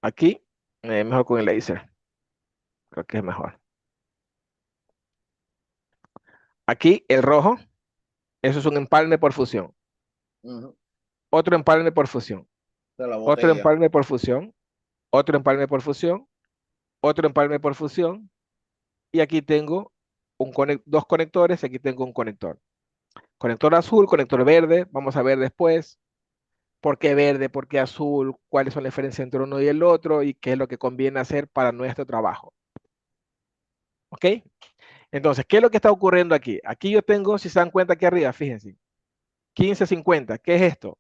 Aquí, mejor con el láser. Creo que es mejor. Aquí, el rojo. Eso es un empalme por fusión. Ujú. Otro empalme por fusión. De la Otro botella. empalme por fusión. Otro empalme por fusión. Otro empalme por fusión. Y aquí tengo dos conectores. Aquí tengo un conector. Conector azul, conector verde. Vamos a ver después por qué verde, por qué azul, cuáles son las diferencias entre uno y el otro y qué es lo que conviene hacer para nuestro trabajo. ¿Ok? Entonces, ¿qué es lo que está ocurriendo aquí? Aquí yo tengo, si se dan cuenta aquí arriba, fíjense, 1550. ¿Qué es esto?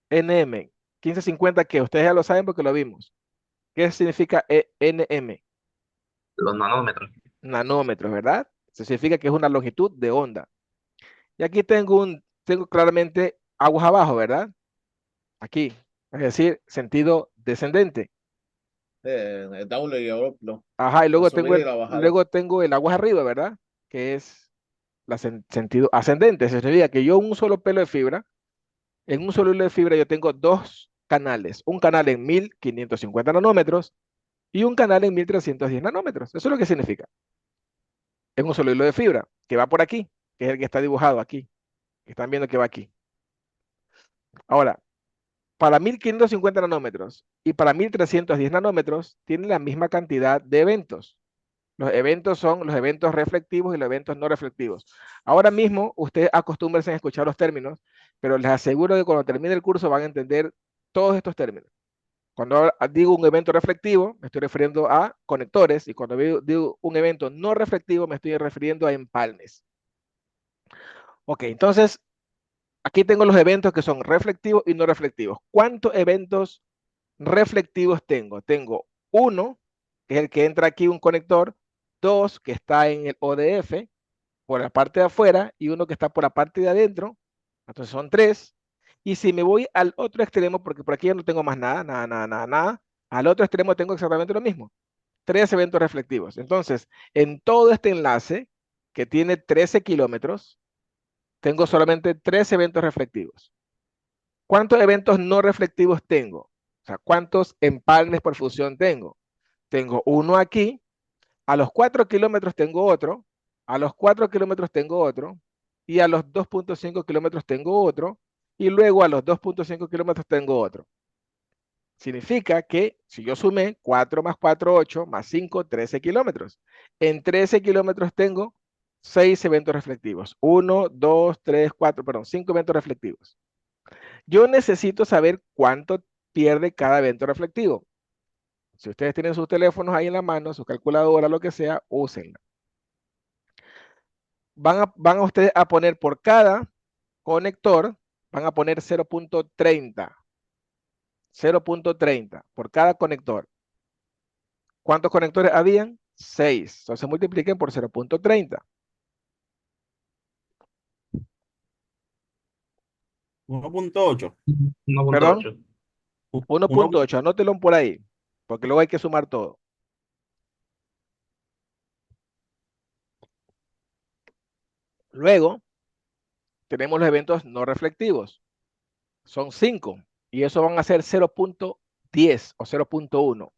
NM. 1550, que ustedes ya lo saben porque lo vimos. ¿Qué significa NM? los nanómetros. Nanómetros, ¿verdad? Eso significa que es una longitud de onda. Y aquí tengo claramente aguas abajo, ¿verdad? Aquí, es decir, sentido descendente. El download y el upload. Ajá, y La subida y la bajada. luego tengo el aguas arriba, ¿verdad? Que es sentido ascendente. Eso significa que yo un solo pelo de fibra, en un solo hilo de fibra yo tengo dos canales. Un canal en 1550 nanómetros y un canal en 1310 nanómetros. Eso es lo que significa. Es un solo hilo de fibra que va por aquí, que es el que está dibujado aquí. Están viendo que va aquí. Ahora, para 1550 nanómetros y para 1310 nanómetros tienen la misma cantidad de eventos. Los eventos son los eventos reflectivos y los eventos no reflectivos. Ahora mismo, ustedes acostúmbrense a escuchar los términos, pero les aseguro que cuando termine el curso van a entender todos estos términos. Cuando digo un evento reflectivo, me estoy refiriendo a conectores, y cuando digo un evento no reflectivo, me estoy refiriendo a empalmes. Ok, entonces, aquí tengo los eventos que son reflectivos y no reflectivos. ¿Cuántos eventos reflectivos tengo? Tengo uno, que es el que entra aquí un conector, dos, que está en el ODF, por la parte de afuera, y uno que está por la parte de adentro. Entonces son tres. Y si me voy al otro extremo, porque por aquí ya no tengo más nada, nada, al otro extremo tengo exactamente lo mismo. Tres eventos reflectivos. Entonces, en todo este enlace, que tiene 13 kilómetros, tengo solamente tres eventos reflectivos. ¿Cuántos eventos no reflectivos tengo? O sea, ¿cuántos empalmes por fusión tengo? Tengo uno aquí, a los 4 kilómetros tengo otro, a los 4 kilómetros tengo otro, y a los 2.5 kilómetros tengo otro, y luego a los 2.5 kilómetros tengo otro. Significa que si yo sumé 4 más 4, 8, más 5, 13 kilómetros. En 13 kilómetros tengo 6 eventos reflectivos. 1, 2, 3, 4, perdón, 5 eventos reflectivos. Yo necesito saber cuánto pierde cada evento reflectivo. Si ustedes tienen sus teléfonos ahí en la mano, su calculadora, lo que sea, úsenla. Van a ustedes a poner por cada conector, van a poner 0.30. 0.30 por cada conector. ¿Cuántos conectores habían? 6. Entonces multipliquen por 0.30. 1.8. Perdón, 1.8. 1.8. Anótelo por ahí, porque luego hay que sumar todo. Luego, tenemos los eventos no reflectivos. Son 5. Y eso van a ser 0.10 o 0.1.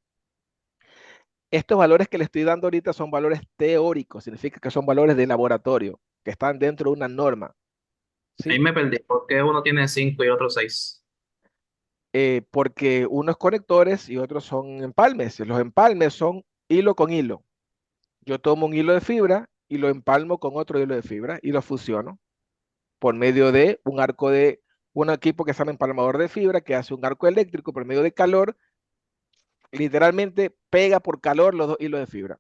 Estos valores que le estoy dando ahorita son valores teóricos. Significa que son valores de laboratorio, que están dentro de una norma. Ahí ¿Sí? me perdí. ¿Por qué uno tiene 5 y otro 6? Porque unos conectores y otros son empalmes. Los empalmes son hilo con hilo. Yo tomo un hilo de fibra y lo empalmo con otro hilo de fibra y lo fusiono por medio de un equipo que se llama empalmador de fibra, que hace un arco eléctrico por medio de calor, literalmente pega por calor los dos hilos de fibra.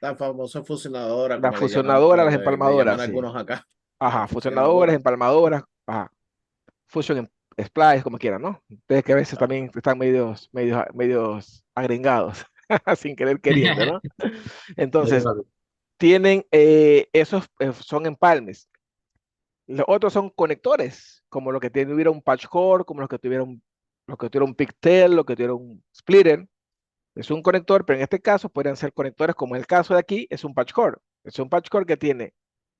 La famosa fusionadora, La como fusionadora, las le llaman empalmadoras, sí. algunos acá. Ajá, fusionadoras, Fusionadora. empalmadoras, ajá. Fusion splice, como quieran, ¿no? Ustedes que a veces también están medios agringados, sin querer queriendo, ¿no? Entonces, tienen son empalmes. Los otros son conectores, como los que tuviera un patch cord, como los que tuvieron un pigtail, los que tuvieron un splitter. Es un conector, pero en este caso podrían ser conectores, como en el caso de aquí, es un patch cord. Es un patch cord que tiene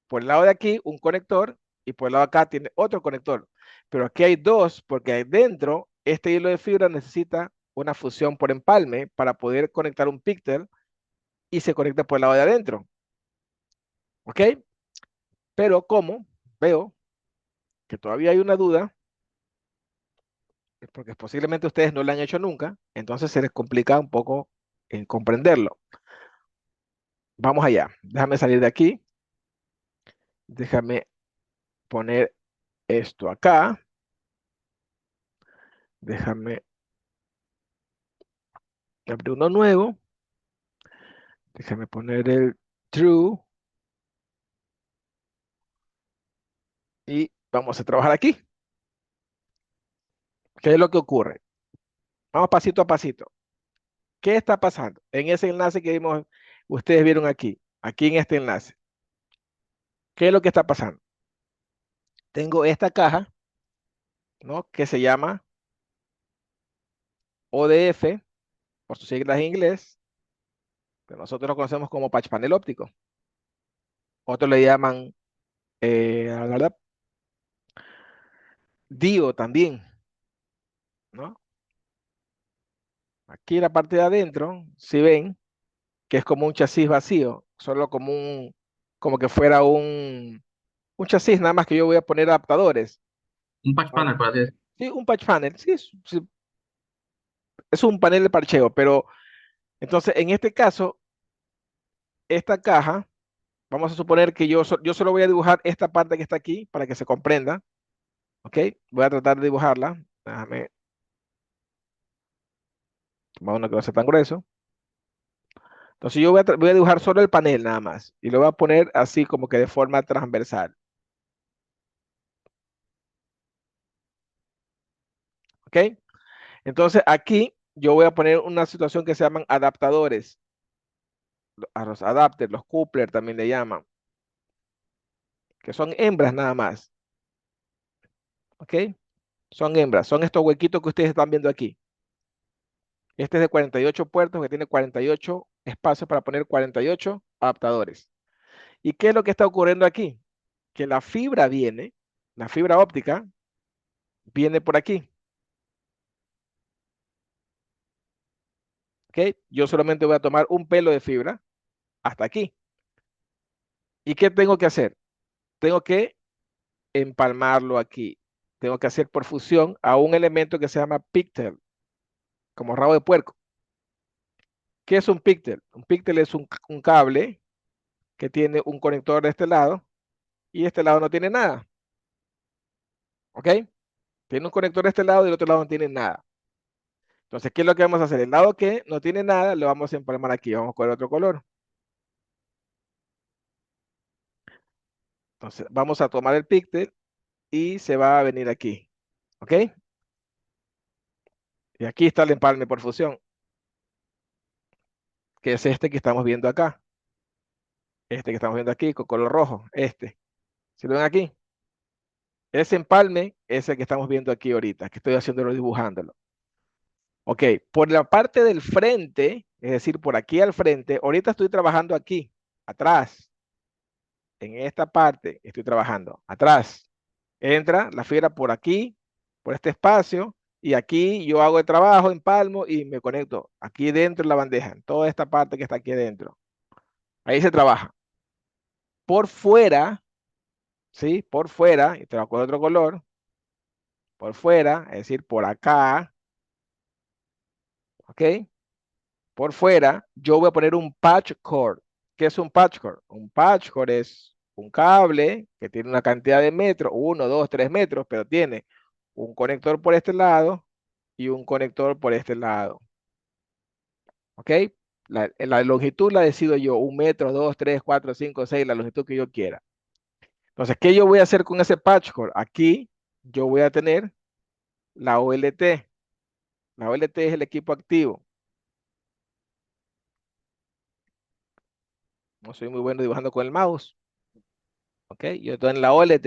por el lado de aquí un conector y por el lado de acá tiene otro conector. Pero aquí hay dos, porque ahí dentro este hilo de fibra necesita una fusión por empalme para poder conectar un pigtail y se conecta por el lado de adentro. ¿Ok? Pero como veo que todavía hay una duda, porque posiblemente ustedes no lo han hecho nunca, entonces se les complica un poco en comprenderlo. Vamos allá. Déjame salir de aquí. Déjame poner esto acá. Déjame abrir uno nuevo. Déjame poner el true. Y vamos a trabajar aquí. ¿Qué es lo que ocurre? Vamos pasito a pasito. ¿Qué está pasando? En ese enlace que vimos, ustedes vieron aquí en este enlace. ¿Qué es lo que está pasando? Tengo esta caja, ¿no? Que se llama ODF, por sus siglas en inglés, que nosotros lo conocemos como patch panel óptico. Otros le llaman, la verdad, DIO también, ¿no? Aquí en la parte de adentro, si ven, que es como un chasis vacío, solo como que fuera un chasis, nada más que yo voy a poner adaptadores. Un patch ¿No? panel, por así decirlo. Sí, un patch panel, sí, es un panel de parcheo, pero entonces en este caso, esta caja, vamos a suponer que yo solo voy a dibujar esta parte que está aquí para que se comprenda, ¿ok? Voy a tratar de dibujarla. Déjame. Tomar uno que no sea tan grueso. Entonces yo voy a dibujar solo el panel nada más. Y lo voy a poner así como que de forma transversal. ¿Ok? Entonces aquí yo voy a poner una situación que se llaman adaptadores. A los adapters, los couplers también le llaman. Que son hembras nada más. ¿Ok? Son hembras. Son estos huequitos que ustedes están viendo aquí. Este es de 48 puertos que tiene 48 espacios para poner 48 adaptadores. ¿Y qué es lo que está ocurriendo aquí? Que la fibra viene, la fibra óptica, viene por aquí. ¿Ok? Yo solamente voy a tomar un pelo de fibra hasta aquí. ¿Y qué tengo que hacer? Tengo que empalmarlo aquí. Tengo que hacer por fusión a un elemento que se llama pigtail, como rabo de puerco. ¿Qué es un pigtail? Un pigtail es un cable que tiene un conector de este lado y este lado no tiene nada. ¿Ok? Tiene un conector de este lado y el otro lado no tiene nada. Entonces, ¿qué es lo que vamos a hacer? El lado que no tiene nada, lo vamos a empalmar aquí. Vamos con otro color. Entonces, vamos a tomar el píxel y se va a venir aquí. ¿Ok? Y aquí está el empalme por fusión, que es este que estamos viendo acá. Este que estamos viendo aquí con color rojo. Este. ¿Sí lo ven aquí? Ese empalme es el que estamos viendo aquí ahorita, que estoy haciéndolo dibujándolo. Ok, por la parte del frente, es decir, por aquí al frente, ahorita estoy trabajando aquí, atrás. En esta parte estoy trabajando, atrás. Entra la fibra por aquí, por este espacio, y aquí yo hago el trabajo, empalmo y me conecto aquí dentro de la bandeja, en toda esta parte que está aquí dentro. Ahí se trabaja. Por fuera, ¿sí? Por fuera, y trabajo con otro color, por fuera, es decir, por acá, ¿ok? Por fuera, yo voy a poner un patch cord. ¿Qué es un patch cord? Un patch cord es un cable que tiene una cantidad de metros, 1, 2, 3 metros, pero tiene un conector por este lado y un conector por este lado. ¿Ok? La longitud la decido yo, 1 metro, 2, 3, 4, 5, 6, la longitud que yo quiera. Entonces, ¿qué yo voy a hacer con ese patch cord? Aquí yo voy a tener la OLT. La OLT es el equipo activo. No soy muy bueno dibujando con el mouse. ¿Ok? Yo estoy en la OLT.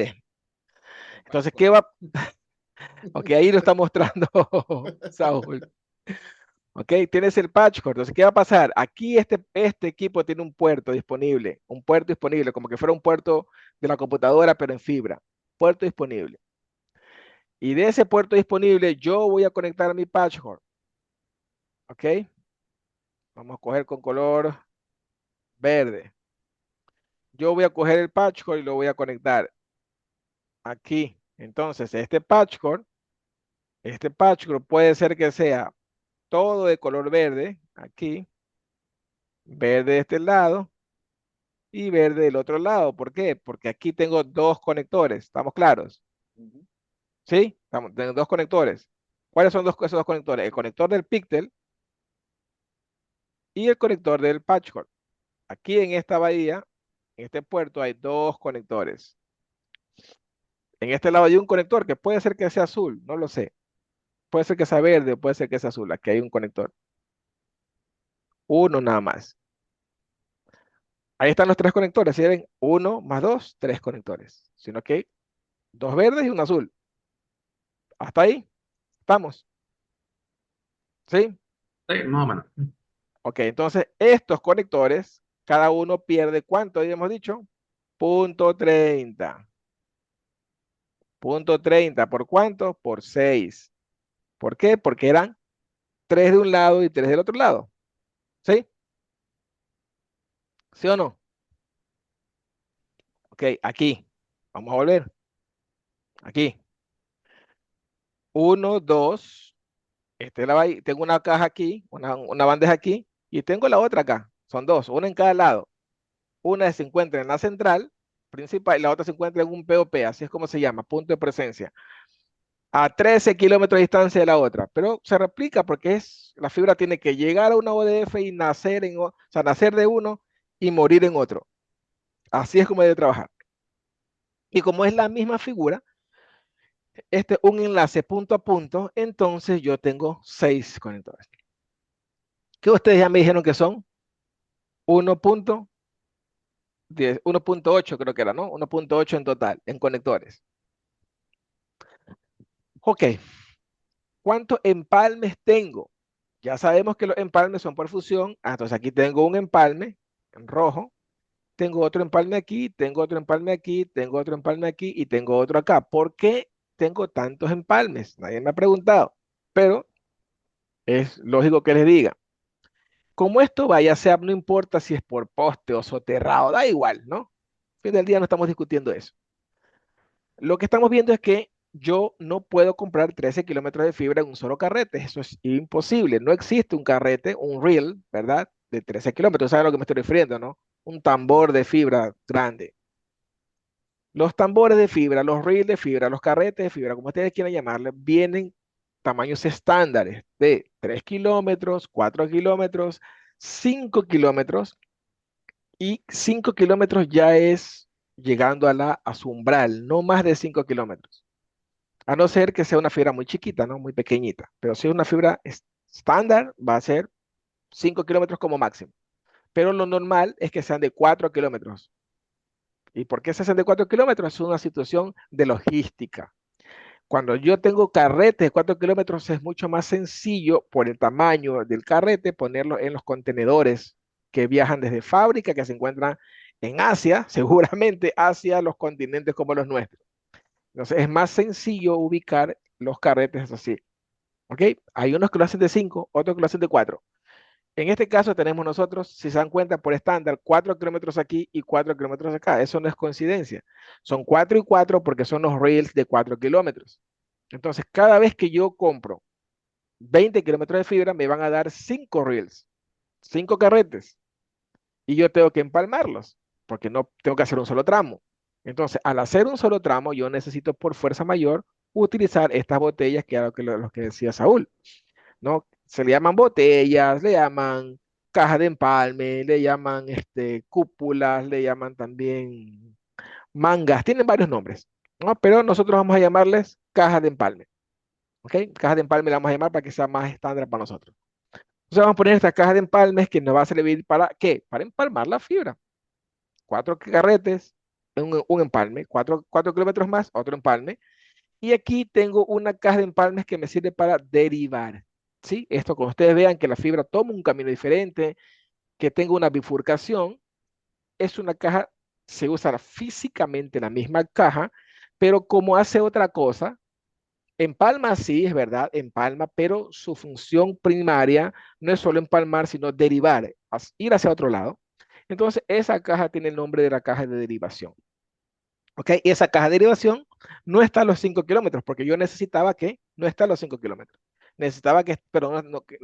Entonces, ¿qué va? Ok, ahí lo está mostrando Saúl. Ok, tienes el patch cord. Entonces, ¿qué va a pasar? Aquí este equipo tiene un puerto disponible, como que fuera un puerto de la computadora, pero en fibra. Puerto disponible. Y de ese puerto disponible, yo voy a conectar mi patch cord. Ok, vamos a coger con color verde. Yo voy a coger el patch cord y lo voy a conectar aquí. Entonces, este patch cord puede ser que sea todo de color verde, aquí, verde de este lado y verde del otro lado. ¿Por qué? Porque aquí tengo dos conectores, ¿estamos claros? ¿Sí? Tengo dos conectores. ¿Cuáles son esos dos conectores? El conector del píxel y el conector del patchcord. Aquí en esta bahía, en este puerto, hay dos conectores. En este lado hay un conector que puede ser que sea azul, no lo sé. Puede ser que sea verde, puede ser que sea azul. Aquí hay un conector. Uno nada más. Ahí están los tres conectores. Si ven, uno más dos, tres conectores. Sino que dos verdes y un azul. Hasta ahí. Estamos. ¿Sí? Sí, más o menos. Ok, entonces estos conectores, cada uno pierde, ¿cuánto habíamos dicho? Punto 30. Punto 30, ¿por cuánto? Por 6. ¿Por qué? Porque eran 3 de un lado y 3 del otro lado. ¿Sí? ¿Sí o no? Ok, aquí. Vamos a volver. Aquí. 1, 2. Tengo una caja aquí, una bandeja aquí, y tengo la otra acá. Son dos, una en cada lado. Una se encuentra en la central principal y la otra se encuentra en un POP, así es como se llama, punto de presencia. a 13 kilómetros de distancia de la otra, pero se replica porque la fibra tiene que llegar a una ODF y nacer o sea, nacer de uno y morir en otro. Así es como debe trabajar. Y como es la misma figura, un enlace punto a punto, entonces yo tengo 6 conectores. Que ustedes ya me dijeron que son 1.8 creo que era, ¿no? 1.8 en total, en conectores. Ok, ¿cuántos empalmes tengo? Ya sabemos que los empalmes son por fusión. Entonces aquí tengo un empalme en rojo, tengo otro empalme aquí, tengo otro empalme aquí, tengo otro empalme aquí y tengo otro acá. ¿Por qué tengo tantos empalmes? Nadie me ha preguntado, pero es lógico que les diga. Como esto vaya a ser, no importa si es por poste o soterrado, da igual, ¿no? Al fin del día no estamos discutiendo eso. Lo que estamos viendo es que yo no puedo comprar 13 kilómetros de fibra en un solo carrete. Eso es imposible. No existe un carrete, un reel, ¿verdad? De 13 kilómetros. ¿Saben a lo que me estoy refiriendo, no? Un tambor de fibra grande. Los tambores de fibra, los reels de fibra, los carretes de fibra, como ustedes quieran llamarle, vienen tamaños estándares de 3 kilómetros, 4 kilómetros, 5 kilómetros y 5 kilómetros ya es llegando a su umbral, no más de 5 kilómetros. A no ser que sea una fibra muy chiquita, ¿no? Muy pequeñita. Pero si es una fibra estándar, va a ser 5 kilómetros como máximo. Pero lo normal es que sean de 4 kilómetros. ¿Y por qué se hacen de 4 kilómetros? Es una situación de logística. Cuando yo tengo carretes de 4 kilómetros es mucho más sencillo por el tamaño del carrete ponerlo en los contenedores que viajan desde fábrica, que se encuentran en Asia, seguramente hacia los continentes como los nuestros. Entonces es más sencillo ubicar los carretes así. ¿Ok? Hay unos que lo hacen de 5, otros que lo hacen de 4. En este caso tenemos nosotros, si se dan cuenta por estándar, 4 kilómetros aquí y 4 kilómetros acá. Eso no es coincidencia. Son 4 y 4 porque son los rails de 4 kilómetros. Entonces, cada vez que yo compro 20 kilómetros de fibra, me van a dar 5 reels, 5 carretes. Y yo tengo que empalmarlos, porque no tengo que hacer un solo tramo. Entonces, al hacer un solo tramo, yo necesito por fuerza mayor utilizar estas botellas, que era lo que decía Saúl, ¿no? Se le llaman botellas, le llaman cajas de empalme, le llaman cúpulas, le llaman también mangas, tienen varios nombres, ¿no? Pero nosotros vamos a llamarles cajas de empalme, ¿ok? Cajas de empalme la vamos a llamar para que sea más estándar para nosotros. Entonces vamos a poner esta caja de empalmes que nos va a servir para ¿qué? Para empalmar la fibra. 4 carretes, un empalme, 4 kilómetros más, otro empalme. Y aquí tengo una caja de empalmes que me sirve para derivar. ¿Sí? Esto, cuando ustedes vean que la fibra toma un camino diferente, que tenga una bifurcación, es una caja, se usa físicamente la misma caja, pero como hace otra cosa, empalma sí, es verdad, empalma, pero su función primaria no es solo empalmar, sino derivar, ir hacia otro lado. Entonces, esa caja tiene el nombre de la caja de derivación. ¿Ok? Y esa caja de derivación no está a los 5 kilómetros, porque yo necesitaba que no está a los 5 kilómetros. Necesitaba que, pero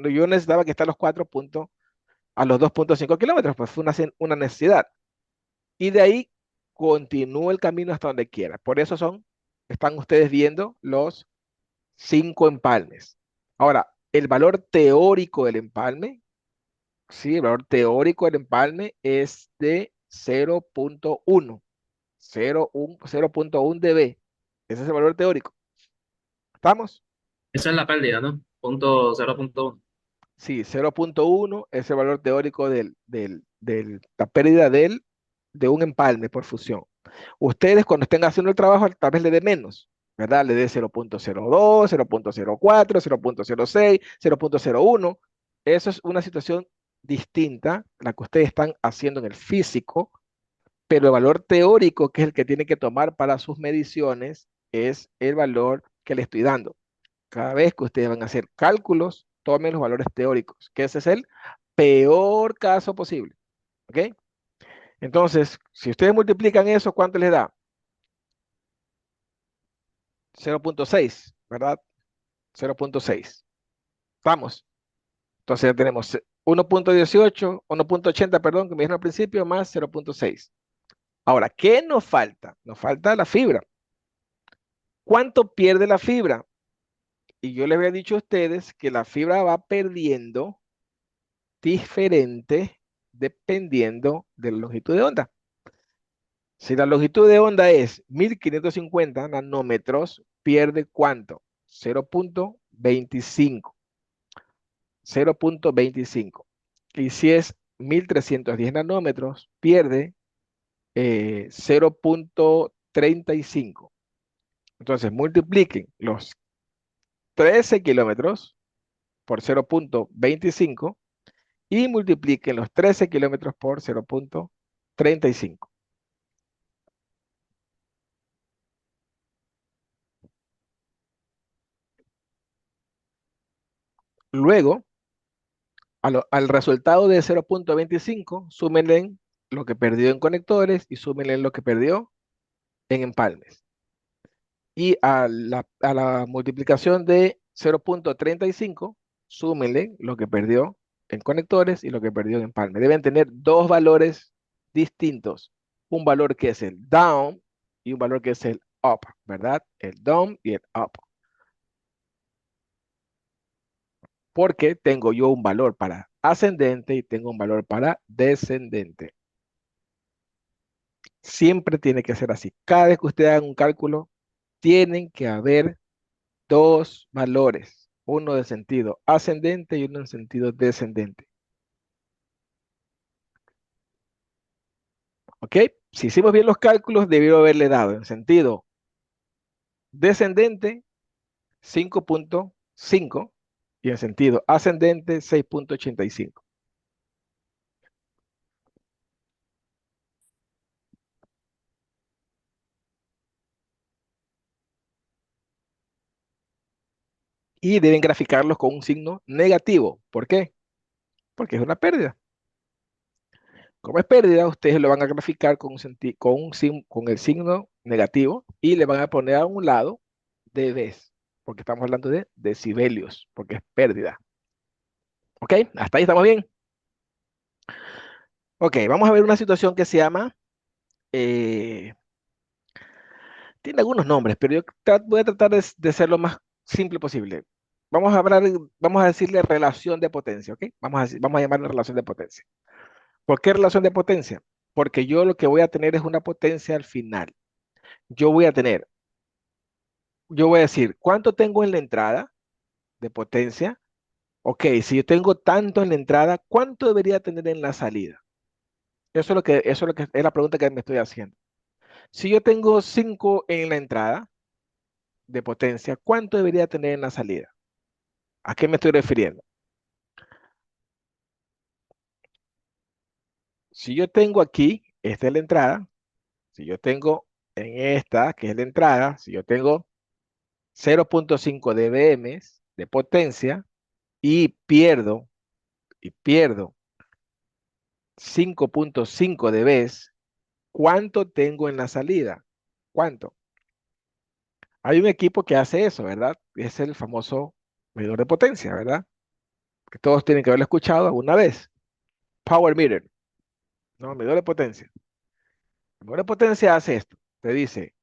yo necesitaba que esté a los 2.5 kilómetros, pues fue una necesidad. Y de ahí continúa el camino hasta donde quiera. Por eso están ustedes viendo los 5 empalmes. Ahora, el valor teórico del empalme, sí, el valor teórico del empalme es de 0.1. 0.1 dB. Ese es el valor teórico. ¿Estamos? Esa es la pérdida, ¿no? 0.1. Sí, 0.1 es el valor teórico la pérdida de un empalme por fusión. Ustedes cuando estén haciendo el trabajo tal vez le dé menos, ¿verdad? Le dé 0.02, 0.04, 0.06, 0.01. Eso es una situación distinta, la que ustedes están haciendo en el físico, pero el valor teórico, que es el que tienen que tomar para sus mediciones, es el valor que le estoy dando. Cada vez que ustedes van a hacer cálculos, tomen los valores teóricos, que ese es el peor caso posible. ¿Ok? Entonces, si ustedes multiplican eso, ¿cuánto les da? 0.6, ¿verdad? 0.6. ¿Estamos? Entonces ya tenemos 1.18, 1.80, perdón, que me dijeron al principio, más 0.6. Ahora, ¿qué nos falta? Nos falta la fibra. ¿Cuánto pierde la fibra? Y yo les había dicho a ustedes que la fibra va perdiendo diferente dependiendo de la longitud de onda. Si la longitud de onda es 1550 nanómetros, pierde ¿cuánto? 0.25. 0.25. Y si es 1310 nanómetros, pierde 0.35. Entonces, multipliquen los 13 kilómetros por 0.25 y multipliquen los 13 kilómetros por 0.35. Luego, al resultado de 0.25, súmenle lo que perdió en conectores y súmenle lo que perdió en empalmes. Y a la multiplicación de 0.35, súmenle lo que perdió en conectores y lo que perdió en empalme. Deben tener dos valores distintos. Un valor que es el down y un valor que es el up, ¿verdad? El down y el up. Porque tengo yo un valor para ascendente y tengo un valor para descendente. Siempre tiene que ser así. Cada vez que ustedes hagan un cálculo, tienen que haber dos valores, uno de sentido ascendente y uno en sentido descendente. ¿Ok? Si hicimos bien los cálculos, debió haberle dado en sentido descendente 5.5 y en sentido ascendente 6.85. Y deben graficarlos con un signo negativo. ¿Por qué? Porque es una pérdida. Como es pérdida, ustedes lo van a graficar con el signo negativo y le van a poner a un lado dBs, porque estamos hablando de decibelios, porque es pérdida. ¿Ok? Hasta ahí estamos bien. Ok, vamos a ver una situación que se llama, tiene algunos nombres, pero yo voy a tratar de ser lo más simple posible. Vamos a decirle relación de potencia, ¿ok? Vamos a llamarle relación de potencia. ¿Por qué relación de potencia? Porque yo lo que voy a tener es una potencia al final. Yo voy a decir, ¿cuánto tengo en la entrada de potencia? Ok, si yo tengo tanto en la entrada, ¿cuánto debería tener en la salida? Eso es lo que es la pregunta que me estoy haciendo. Si yo tengo 5 en la entrada de potencia, ¿cuánto debería tener en la salida? ¿A qué me estoy refiriendo? Si yo tengo aquí, esta es la entrada, si yo tengo en esta, que es la entrada, si yo tengo 0.5 dBm de potencia y pierdo 5.5 dB, ¿cuánto tengo en la salida? ¿Cuánto? Hay un equipo que hace eso, ¿verdad? Es el famoso medidor de potencia, ¿verdad? Que todos tienen que haberlo escuchado alguna vez. Power meter, ¿no? Medidor de potencia. El medidor de potencia hace esto. Te dice,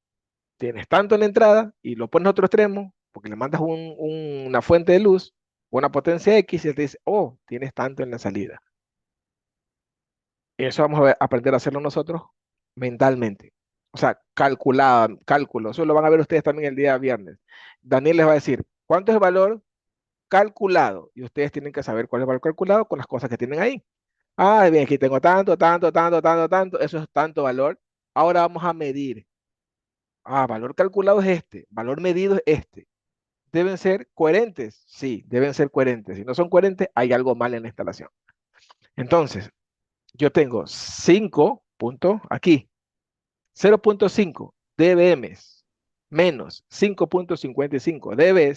tienes tanto en la entrada y lo pones a otro extremo porque le mandas una fuente de luz, una potencia X y él te dice, oh, tienes tanto en la salida. Eso vamos a aprender a hacerlo nosotros mentalmente. O sea, cálculo. Eso lo van a ver ustedes también el día viernes. Daniel les va a decir, ¿cuánto es el valor calculado? Y ustedes tienen que saber cuál es el valor calculado con las cosas que tienen ahí. Ah, bien, aquí tengo tanto, tanto, tanto, tanto, tanto. Eso es tanto valor. Ahora vamos a medir. Ah, valor calculado es este. Valor medido es este. ¿Deben ser coherentes? Sí, deben ser coherentes. Si no son coherentes, hay algo mal en la instalación. Entonces, yo tengo 5 puntos aquí. 0.5 dBm menos 5.55 dB.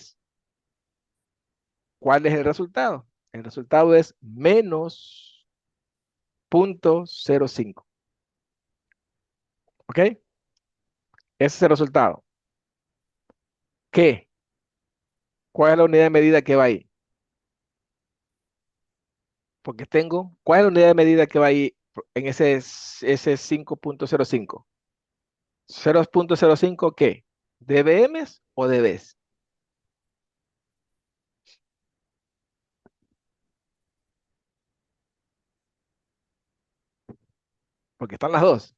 ¿Cuál es el resultado? El resultado es menos 0.05. ¿Ok? Ese es el resultado. ¿Qué? ¿Cuál es la unidad de medida que va ahí? Porque ¿cuál es la unidad de medida que va ahí en ese 5.05? 0.05 ¿qué? ¿dBm o dBs? porque están las dos.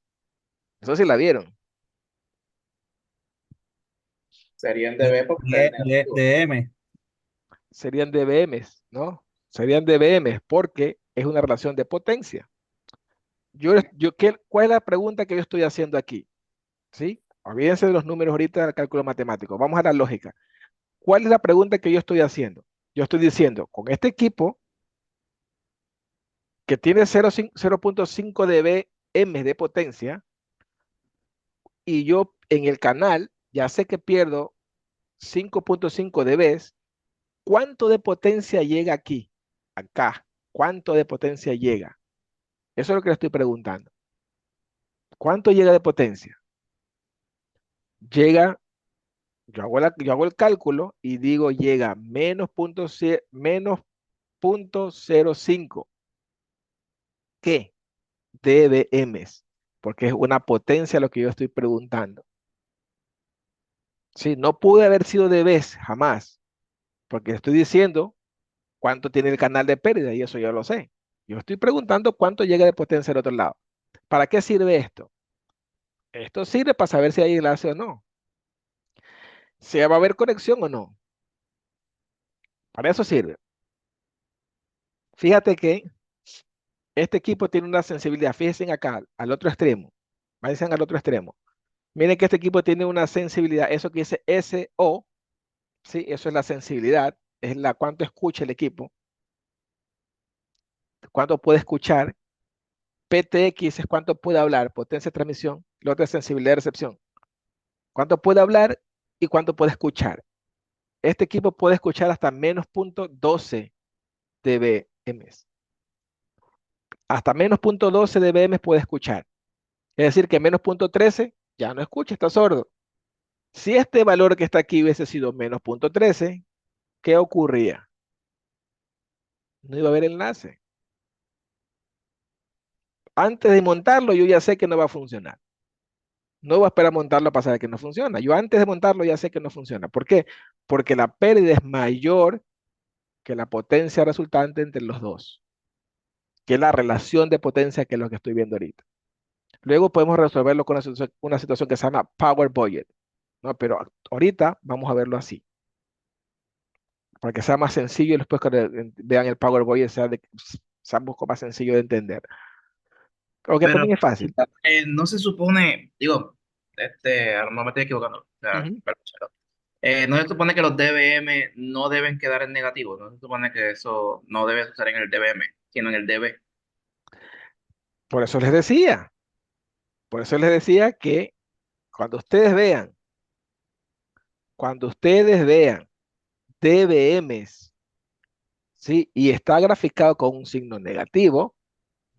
Eso sí la vieron. Serían dB porque es negativo. De M. Serían dBms, ¿no? Serían dBms porque es una relación de potencia. ¿Cuál es la pregunta que yo estoy haciendo aquí? ¿Sí? Olvídense de los números ahorita del cálculo matemático. Vamos a la lógica. ¿Cuál es la pregunta que yo estoy haciendo? Yo estoy diciendo, con este equipo que tiene 0.5 dBm de potencia y yo en el canal ya sé que pierdo 5.5 dBs, ¿cuánto de potencia llega aquí? Acá. ¿Cuánto de potencia llega? Eso es lo que le estoy preguntando. ¿Cuánto llega de potencia? Llega, yo hago el cálculo y digo llega menos 0.05. ¿Qué? dBms, porque es una potencia lo que yo estoy preguntando. Sí, no pude haber sido dBs jamás, porque estoy diciendo cuánto tiene el canal de pérdida y eso yo lo sé. Yo estoy preguntando cuánto llega de potencia al otro lado. ¿Para qué sirve esto? Esto sirve para saber si hay enlace o no. Si va a haber conexión o no. Para eso sirve. Fíjate que este equipo tiene una sensibilidad. Fíjense acá, al otro extremo. Vayan al otro extremo. Miren que este equipo tiene una sensibilidad. Eso que dice SO, ¿sí? Eso es la sensibilidad. Es la cuánto escucha el equipo. Cuánto puede escuchar. PTX es cuánto puede hablar. Potencia de transmisión. La otra es sensibilidad de recepción. Cuánto puede hablar y cuánto puede escuchar. Este equipo puede escuchar hasta menos 0.12 dBm. Hasta menos 0.12 dBm puede escuchar. Es decir, que menos 0.13 ya no escucha, está sordo. Si este valor que está aquí hubiese sido menos 0.13, ¿qué ocurría? No iba a haber enlace. Antes de montarlo, yo ya sé que no va a funcionar. No voy a esperar a montarlo para saber que no funciona. Yo antes de montarlo ya sé que no funciona. ¿Por qué? Porque la pérdida es mayor que la potencia resultante entre los dos, que es la relación de potencia que es lo que estoy viendo ahorita. Luego podemos resolverlo con una situación que se llama power budget, ¿no? Pero ahorita vamos a verlo así, para que sea más sencillo y después que vean el power budget sea un poco más sencillo de entender. Aunque Pero también es fácil. no se supone, digo, a lo mejor me estoy equivocando, o sea, Ujú. pero, no se supone que los dBm no deben quedar en negativo, no se supone que eso no debe suceder en el dBm, sino en el dB. Por eso les decía, que cuando ustedes vean, dBms, ¿sí? Y está graficado con un signo negativo,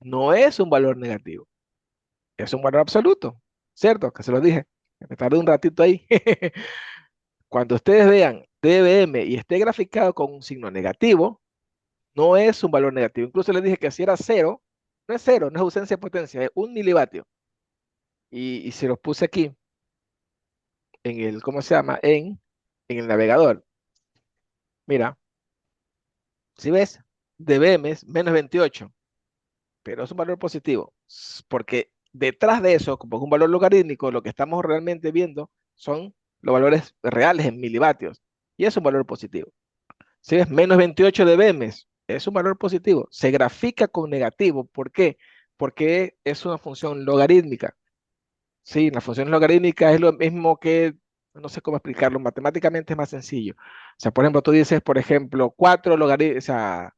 no es un valor negativo, es un valor absoluto, ¿cierto? Que se lo dije, me tardé un ratito ahí. Cuando ustedes vean dBm y esté graficado con un signo negativo, no es un valor negativo. Incluso les dije que si era cero, no es ausencia de potencia, es 1 milivatio. Y se los puse aquí, en el, ¿cómo se llama? En el navegador. Mira, si ves, dBm es menos 28, pero es un valor positivo, porque detrás de eso, como es un valor logarítmico, lo que estamos realmente viendo son los valores reales en milivatios, y es un valor positivo. Si ves menos 28 dBm, es un valor positivo. Se grafica con negativo. ¿Por qué? Porque es una función logarítmica. Sí, la función logarítmica es lo mismo que, no sé cómo explicarlo, matemáticamente es más sencillo. O sea, por ejemplo, tú dices, por ejemplo, 4 logaritmos, o sea,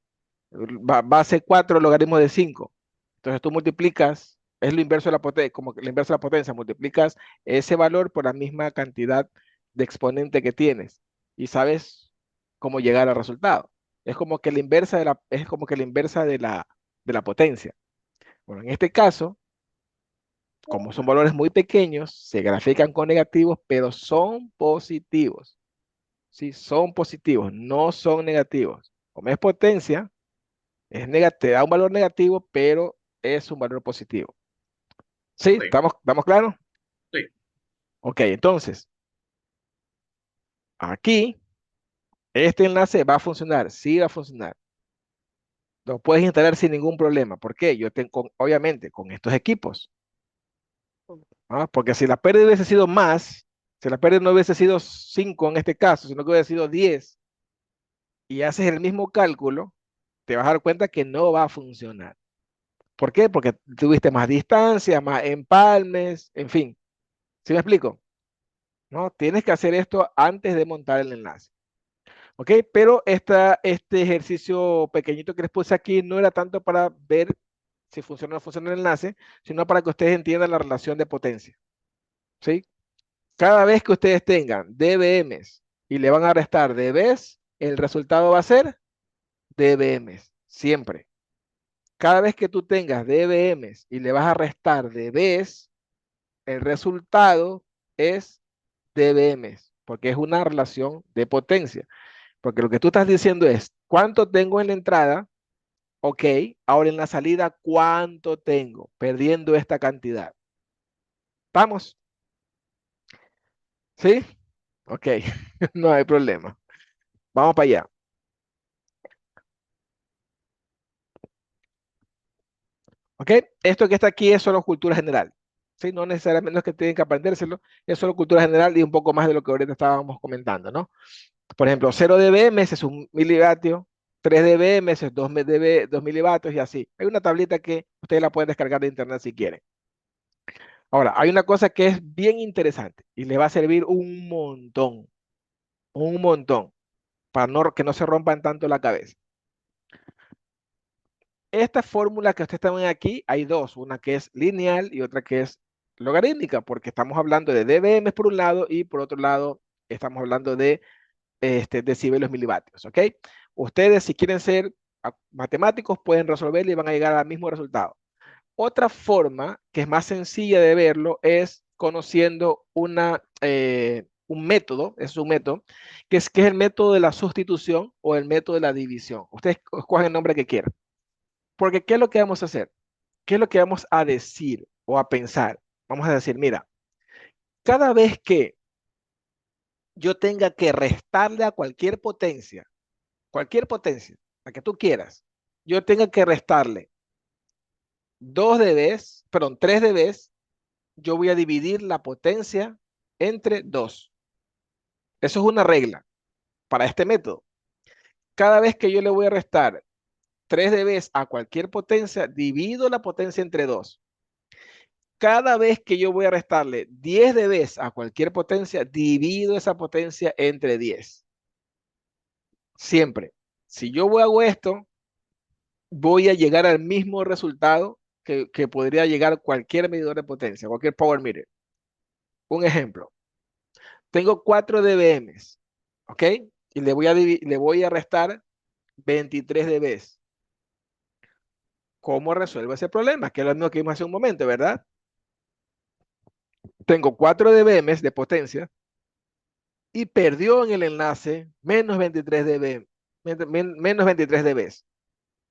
base 4 logaritmos de 5. Entonces tú multiplicas, es lo inverso de la potencia, como que lo inverso de la potencia, multiplicas ese valor por la misma cantidad de exponente que tienes y sabes cómo llegar al resultado. Es como que la inversa de la potencia. Bueno, en este caso, como son valores muy pequeños, se grafican con negativos, pero son positivos. Sí, son positivos, no son negativos. Como es potencia, te da un valor negativo, pero es un valor positivo. ¿Sí? Sí, ¿Estamos claros? sí. Ok, entonces, aquí, este enlace va a funcionar, sí va a funcionar. Lo puedes instalar sin ningún problema. ¿Por qué? Yo tengo, obviamente, con estos equipos, ¿ah? Porque si la pérdida hubiese sido más, si la pérdida no hubiese sido 5 en este caso, sino que hubiese sido 10, y haces el mismo cálculo, te vas a dar cuenta que no va a funcionar. ¿Por qué? Porque tuviste más distancia, más empalmes, en fin. ¿Sí me explico? ¿No? Tienes que hacer esto antes de montar el enlace. ¿Ok? Pero este ejercicio pequeñito que les puse aquí no era tanto para ver si funciona o no funciona el enlace, sino para que ustedes entiendan la relación de potencia. ¿Sí? Cada vez que ustedes tengan dBms y le van a restar dBs, el resultado va a ser dBms, siempre. Cada vez que tú tengas dBms y le vas a restar dBs, el resultado es dBms, porque es una relación de potencia. Porque lo que tú estás diciendo es, ¿cuánto tengo en la entrada? Ok, ahora en la salida, ¿cuánto tengo? Perdiendo esta cantidad. ¿Vamos? ¿Sí? Ok, no hay problema. Vamos para allá. ¿Ok? Esto que está aquí es solo cultura general. ¿Sí? No necesariamente es que tienen que aprendérselo, es solo cultura general y un poco más de lo que ahorita estábamos comentando, ¿no? Por ejemplo, 0 dBm es 1 milivatio, 3 dBm es 2 milivatios y así. Hay una tablita que ustedes la pueden descargar de internet si quieren. Ahora, hay una cosa que es bien interesante y le va a servir un montón, para que no se rompan tanto la cabeza. Esta fórmula que ustedes están aquí, hay dos, una que es lineal y otra que es logarítmica, porque estamos hablando de dBm por un lado y por otro lado estamos hablando de decibelios milivatios, ¿ok? Ustedes, si quieren ser matemáticos, pueden resolverlo y van a llegar al mismo resultado. Otra forma que es más sencilla de verlo es conociendo un método, es un método, que es el método de la sustitución o el método de la división. Ustedes escogen el nombre que quieran. Porque ¿qué es lo que vamos a hacer? ¿Qué es lo que vamos a decir o a pensar? Vamos a decir, mira, cada vez que yo tenga que restarle a cualquier potencia, la que tú quieras, yo tenga que restarle 2 dBs, perdón, 3 dBs, yo voy a dividir la potencia entre 2. Eso es una regla para este método. Cada vez que yo le voy a restar 3 dBs a cualquier potencia, divido la potencia entre 2. Cada vez que yo voy a restarle 10 dBs a cualquier potencia, divido esa potencia entre 10. Siempre. Si yo hago esto, voy a llegar al mismo resultado que podría llegar cualquier medidor de potencia, cualquier power meter. Un ejemplo. Tengo 4 dBms, ¿ok? Y le voy a restar 23 dBs. ¿Cómo resuelvo ese problema? Que es lo mismo que vimos hace un momento, ¿verdad? Tengo 4 dBms de potencia y perdió en el enlace menos 23 dB, menos 23 dBs.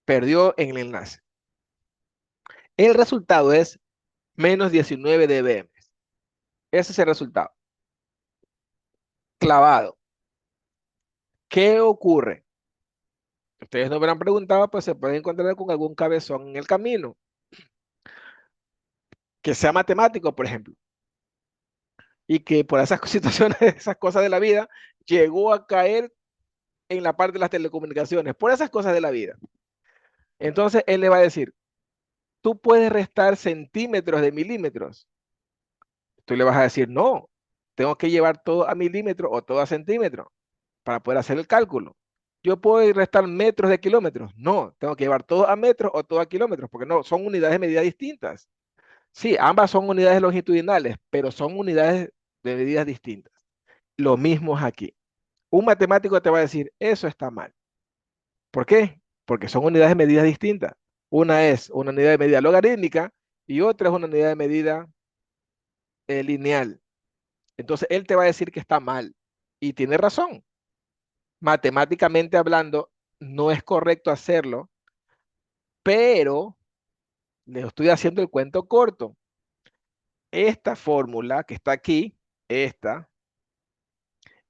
Perdió en el enlace. El resultado es menos 19 dBm. Ese es el resultado. Clavado. ¿Qué ocurre? Ustedes no me han preguntado, pues se pueden encontrar con algún cabezón en el camino. Que sea matemático, por ejemplo. Y que por esas situaciones, esas cosas de la vida, llegó a caer en la parte de las telecomunicaciones, por esas cosas de la vida. Entonces él le va a decir, tú puedes restar centímetros de milímetros. Tú le vas a decir, no, tengo que llevar todo a milímetros o todo a centímetros para poder hacer el cálculo. Yo puedo restar metros de kilómetros. No, tengo que llevar todo a metros o todo a kilómetros, porque no, son unidades de medida distintas. Sí, ambas son unidades longitudinales, pero son unidades de medidas distintas. Lo mismo es aquí. Un matemático te va a decir, eso está mal. ¿Por qué? Porque son unidades de medidas distintas. Una es una unidad de medida logarítmica y otra es una unidad de medida lineal. Entonces él te va a decir que está mal y tiene razón. Matemáticamente hablando, no es correcto hacerlo, pero le estoy haciendo el cuento corto. Esta fórmula que está aquí, esta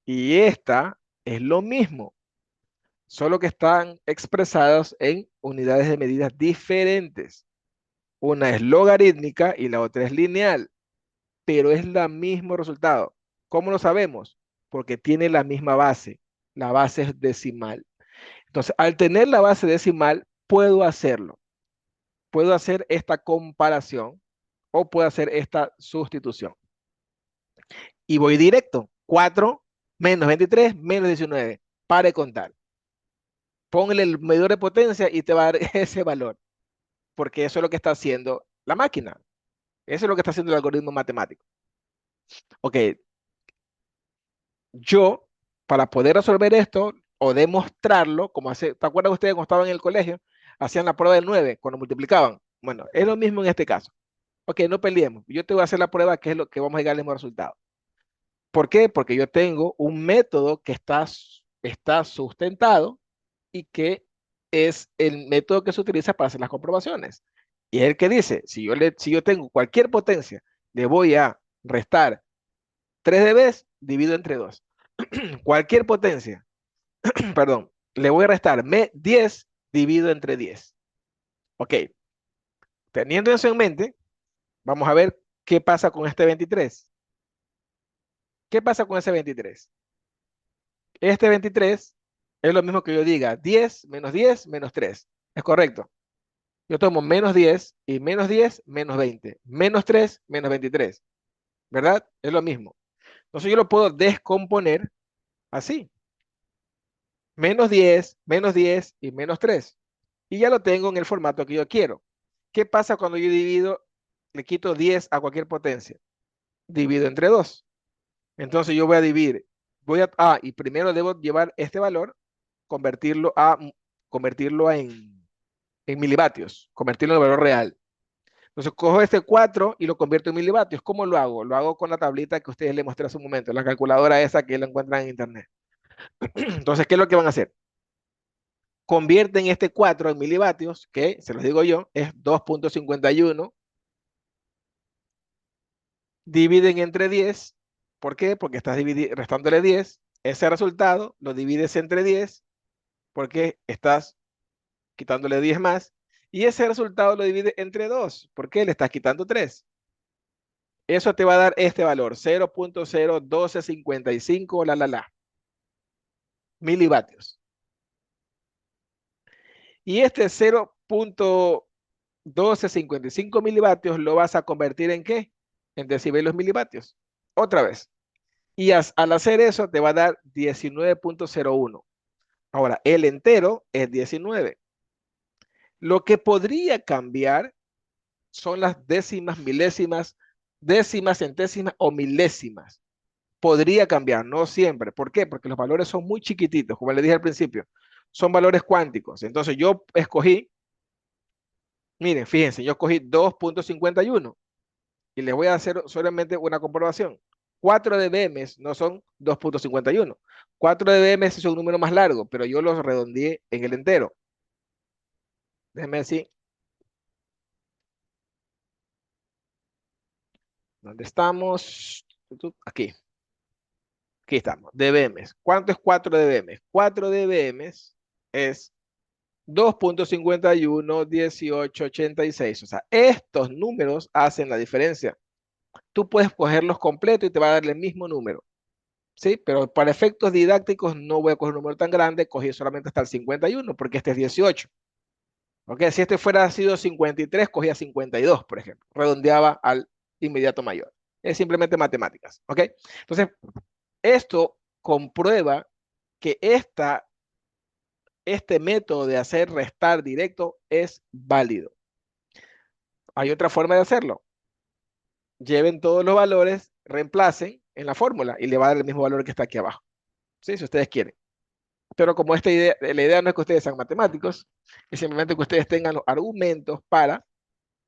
y esta es lo mismo, solo que están expresadas en unidades de medidas diferentes. Una es logarítmica y la otra es lineal. pero es el mismo resultado. ¿Cómo lo sabemos? Porque tiene la misma base. La base es decimal. Entonces, al tener la base decimal, puedo hacerlo. Puedo hacer esta comparación o puedo hacer esta sustitución. Y voy directo. 4 menos 23 menos 19. Pare de contar. Póngale el medidor de potencia y te va a dar ese valor. Porque eso es lo que está haciendo la máquina. Eso es lo que está haciendo el algoritmo matemático. Ok, yo, para poder resolver esto o demostrarlo, como hace, ¿te acuerdas ustedes cuando estaban en el colegio? Hacían la prueba del 9 cuando multiplicaban. Bueno, es lo mismo en este caso. Ok, no peleemos. Yo te voy a hacer la prueba que es lo que vamos a llegar al mismo resultado. ¿Por qué? Porque yo tengo un método que está sustentado y que es el método que se utiliza para hacer las comprobaciones. Y es el que dice, si yo tengo cualquier potencia, le voy a restar 3 dB, divido entre 2. Cualquier potencia, perdón, le voy a restar 10, divido entre 10. Ok, teniendo eso en mente, vamos a ver qué pasa con este 23. ¿Qué pasa con ese 23? Este 23 es lo mismo que yo diga 10 menos 3. ¿Es correcto? Yo tomo menos 10 y menos 10 menos 20. Menos 3 menos 23. ¿Verdad? Es lo mismo. Entonces yo lo puedo descomponer así. Menos 10 y menos 3. Y ya lo tengo en el formato que yo quiero. ¿Qué pasa cuando yo divido, le quito 10 a cualquier potencia? Divido entre 2. Entonces yo voy a dividir. Y primero debo llevar este valor, convertirlo en milivatios, convertirlo en valor real. Entonces cojo este 4 y lo convierto en milivatios. ¿Cómo lo hago? Lo hago con la tablita que ustedes les mostré hace un momento, la calculadora esa que la encuentran en internet. Entonces, ¿qué es lo que van a hacer? Convierten este 4 en milivatios, que se los digo yo, es 2.51. Dividen entre 10. ¿Por qué? Porque estás restándole 10. Ese resultado lo divides entre 10 porque estás quitándole 10 más. Y ese resultado lo divides entre 2 porque le estás quitando 3. Eso te va a dar este valor, 0.01255, milivatios. Y este 0.1255 milivatios lo vas a convertir ¿en qué? En decibeles milivatios. Otra vez. Y al hacer eso te va a dar 19.01. Ahora, el entero es 19. Lo que podría cambiar son las décimas, milésimas, décimas, centésimas o milésimas. Podría cambiar, no siempre. ¿Por qué? Porque los valores son muy chiquititos, como les dije al principio. Son valores cuánticos. Entonces yo escogí, miren, fíjense, yo escogí 2.51 y les voy a hacer solamente una comprobación. 4 dBm no son 2.51. 4 dBm es un número más largo, pero yo los redondeé en el entero. Déjenme decir. ¿Dónde estamos? Aquí. Aquí estamos. dBm. ¿Cuánto es 4 dBm? 4 dBm es 2.51, 18, 86. O sea, estos números hacen la diferencia. Tú puedes cogerlos completos y te va a dar el mismo número. ¿Sí? Pero para efectos didácticos no voy a coger un número tan grande, cogí solamente hasta el 51 porque este es 18. ¿Ok? Si este fuera sido 53, cogía 52, por ejemplo. Redondeaba al inmediato mayor. Es simplemente matemáticas. ¿Ok? Entonces, esto comprueba que este método de hacer restar directo es válido. Hay otra forma de hacerlo. Lleven todos los valores, reemplacen en la fórmula y le va a dar el mismo valor que está aquí abajo. ¿Sí? Si ustedes quieren. Pero como la idea no es que ustedes sean matemáticos, es simplemente que ustedes tengan los argumentos para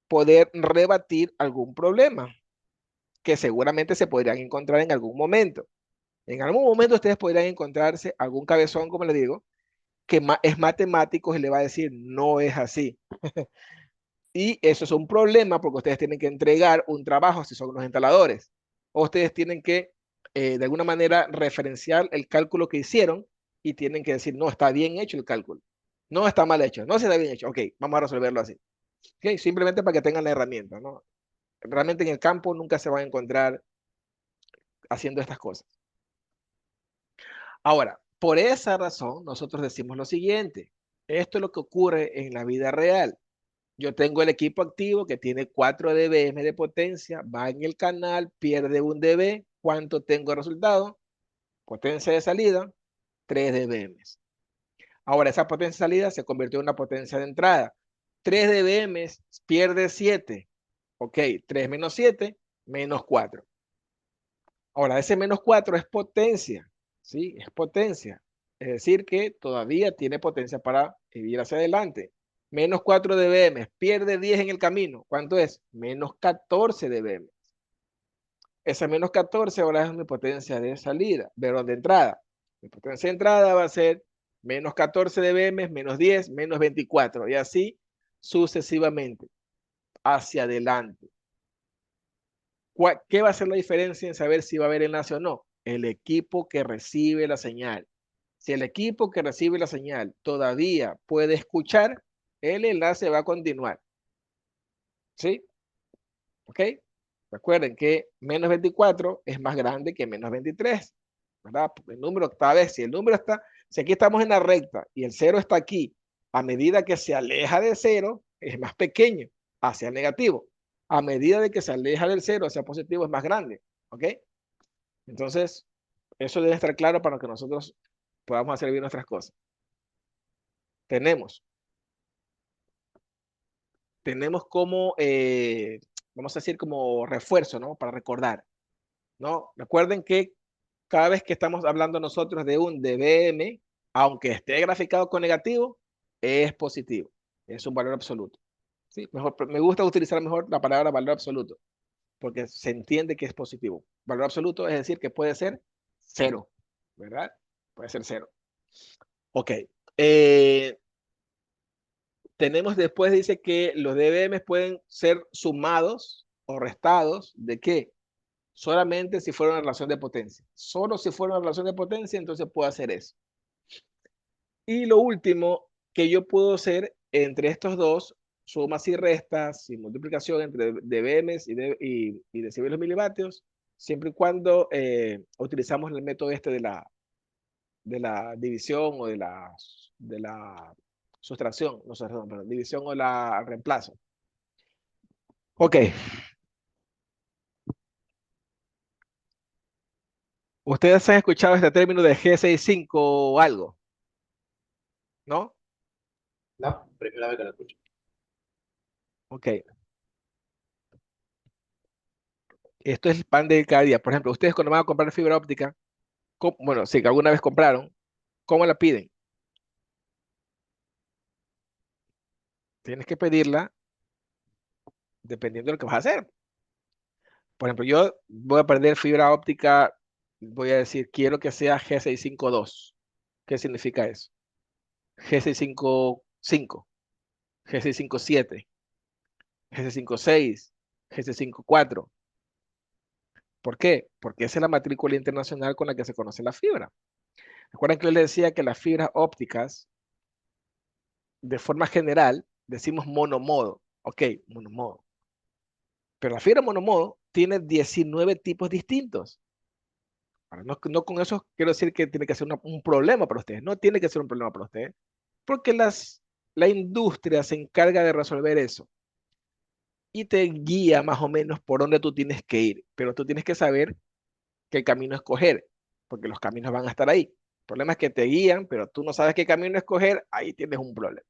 poder rebatir algún problema que seguramente se podrían encontrar en algún momento. En algún momento ustedes podrían encontrarse algún cabezón, como les digo, que es matemático y le va a decir, no es así. Y eso es un problema porque ustedes tienen que entregar un trabajo si son los instaladores. O ustedes tienen que, de alguna manera, referenciar el cálculo que hicieron y tienen que decir, no, está bien hecho el cálculo. No está mal hecho. No se está bien hecho. Ok, vamos a resolverlo así. Okay, simplemente para que tengan la herramienta, ¿no? realmente en el campo nunca se van a encontrar haciendo estas cosas. Ahora, por esa razón, nosotros decimos lo siguiente. Esto es lo que ocurre en la vida real. Yo tengo el equipo activo que tiene 4 dBm de potencia, va en el canal, pierde 1 dB. ¿Cuánto tengo de resultado? Potencia de salida, 3 dBm. Ahora, esa potencia de salida se convirtió en una potencia de entrada. 3 dBm pierde 7. Ok, 3 menos 7, menos 4. Ahora, ese menos 4 es potencia, ¿sí? Es potencia. Es decir, que todavía tiene potencia para ir hacia adelante. Menos 4 dBm, pierde 10 en el camino. ¿Cuánto es? Menos 14 dBm. Esa menos 14 ahora es mi potencia de salida, perdón, de entrada. Mi potencia de entrada va a ser menos 14 dBm, menos 10, menos 24. Y así sucesivamente, hacia adelante. ¿Qué va a ser la diferencia en saber si va a haber enlace o no? El equipo que recibe la señal. Si el equipo que recibe la señal todavía puede escuchar, el enlace va a continuar. ¿Sí? ¿Ok? Recuerden que menos 24 es más grande que menos 23. ¿Verdad? El número, cada vez, si el número está, si aquí estamos en la recta y el 0 está aquí, a medida que se aleja de 0, es más pequeño hacia el negativo. A medida de que se aleja del 0 hacia positivo, es más grande. ¿Ok? Entonces, eso debe estar claro para que nosotros podamos hacer bien nuestras cosas. Tenemos como, vamos a decir, como refuerzo, ¿no? Para recordar, ¿no? Recuerden que cada vez que estamos hablando nosotros de un dBm, aunque esté graficado con negativo, es positivo. Es un valor absoluto. ¿Sí? Mejor, me gusta utilizar mejor la palabra valor absoluto, porque se entiende que es positivo. Valor absoluto es decir que puede ser 0, ¿verdad? Puede ser 0. Ok. Tenemos después, dice que los dBm pueden ser sumados o restados. ¿De qué? Solamente si fuera una relación de potencia. Solo si fuera una relación de potencia, entonces puedo hacer eso. Y lo último que yo puedo hacer entre estos dos, sumas y restas y multiplicación entre dBms y decibeles milivatios, siempre y cuando utilizamos el método este de la división o de la sustracción, no sé, perdón, división o la reemplazo. Ok. ¿Ustedes han escuchado este término de G65 o algo? ¿No? No, primera vez que lo escucho. Ok. Esto es el pan de cada día. Por ejemplo, ustedes cuando van a comprar fibra óptica, bueno, si alguna vez compraron, ¿cómo la piden? Tienes que pedirla dependiendo de lo que vas a hacer. Por ejemplo, yo voy a perder fibra óptica, voy a decir, quiero que sea G652. ¿Qué significa eso? G655, G657, G656, G654. ¿Por qué? Porque esa es la matrícula internacional con la que se conoce la fibra. Recuerden que yo les decía que las fibras ópticas, de forma general, decimos monomodo. Ok, monomodo. Pero la fibra monomodo tiene 19 tipos distintos. Ahora, no con eso quiero decir que tiene que ser un problema para ustedes. No tiene que ser un problema para ustedes. Porque la industria se encarga de resolver eso. Y te guía más o menos por dónde tú tienes que ir. Pero tú tienes que saber qué camino escoger. Porque los caminos van a estar ahí. El problema es que te guían, pero tú no sabes qué camino escoger. Ahí tienes un problema.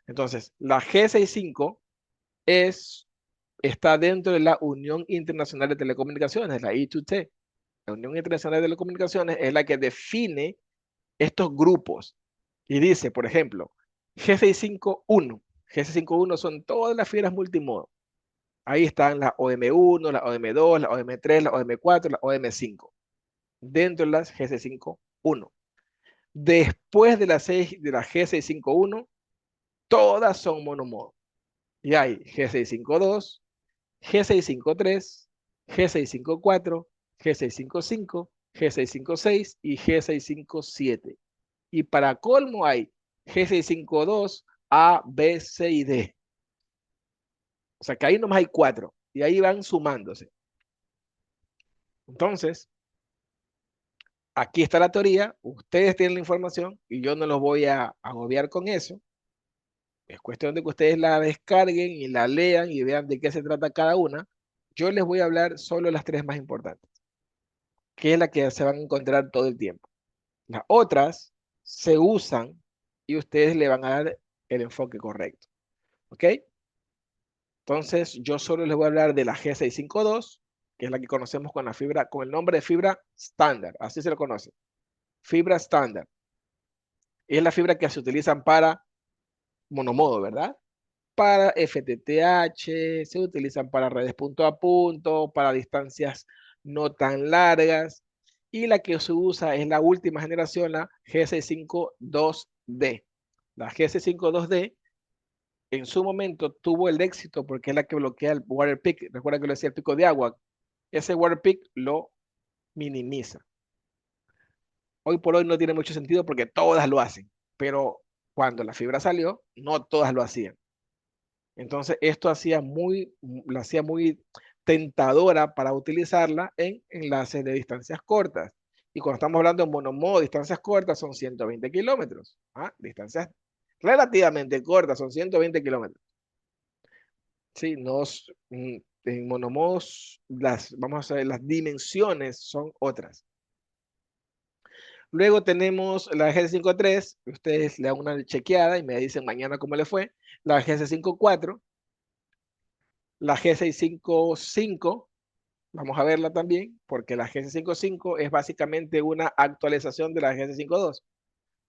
Entonces, la G65 está dentro de la Unión Internacional de Telecomunicaciones, la I2T. La Unión Internacional de Telecomunicaciones es la que define estos grupos y dice, por ejemplo, G651. G651 son todas las fibras multimodo. Ahí están la OM1, la OM2, la OM3, la OM4, la OM5. Dentro de las G651. Después de la G651, todas son monomodo. Y hay G652, G653, G654, G655, G656 y G657. Y para colmo hay G652, A, B, C y D. O sea que ahí nomás hay 4. y ahí van sumándose. Entonces, aquí está la teoría, ustedes tienen la información y yo no los voy a agobiar con eso. Es cuestión de que ustedes la descarguen y la lean y vean de qué se trata cada una. Yo les voy a hablar solo las tres más importantes, que es la que se van a encontrar todo el tiempo. Las otras se usan y ustedes le van a dar el enfoque correcto. ¿Ok? Entonces, yo solo les voy a hablar de la G652, que es la que conocemos con la fibra, con el nombre de fibra estándar, así se lo conoce. Fibra estándar. Es la fibra que se utilizan para monomodo, ¿verdad? Para FTTH, se utilizan para redes punto a punto, para distancias no tan largas. Y la que se usa es la última generación, la G652D. La G652D en su momento tuvo el éxito porque es la que bloquea el water peak. Recuerda que lo decía el pico de agua. Ese water peak lo minimiza. Hoy por hoy no tiene mucho sentido porque todas lo hacen, pero cuando la fibra salió, no todas lo hacían. Entonces, esto la hacía muy tentadora para utilizarla en enlaces de distancias cortas. Y cuando estamos hablando de monomodo, distancias cortas son 120 kilómetros. ¿Ah? Distancias relativamente cortas, son 120 kilómetros. Sí, en monomodos, vamos a ver, las dimensiones son otras. Luego tenemos la GS53, ustedes le dan una chequeada y me dicen mañana cómo le fue. La GS54, la G655, vamos a verla también, porque la GS55 es básicamente una actualización de la GS52,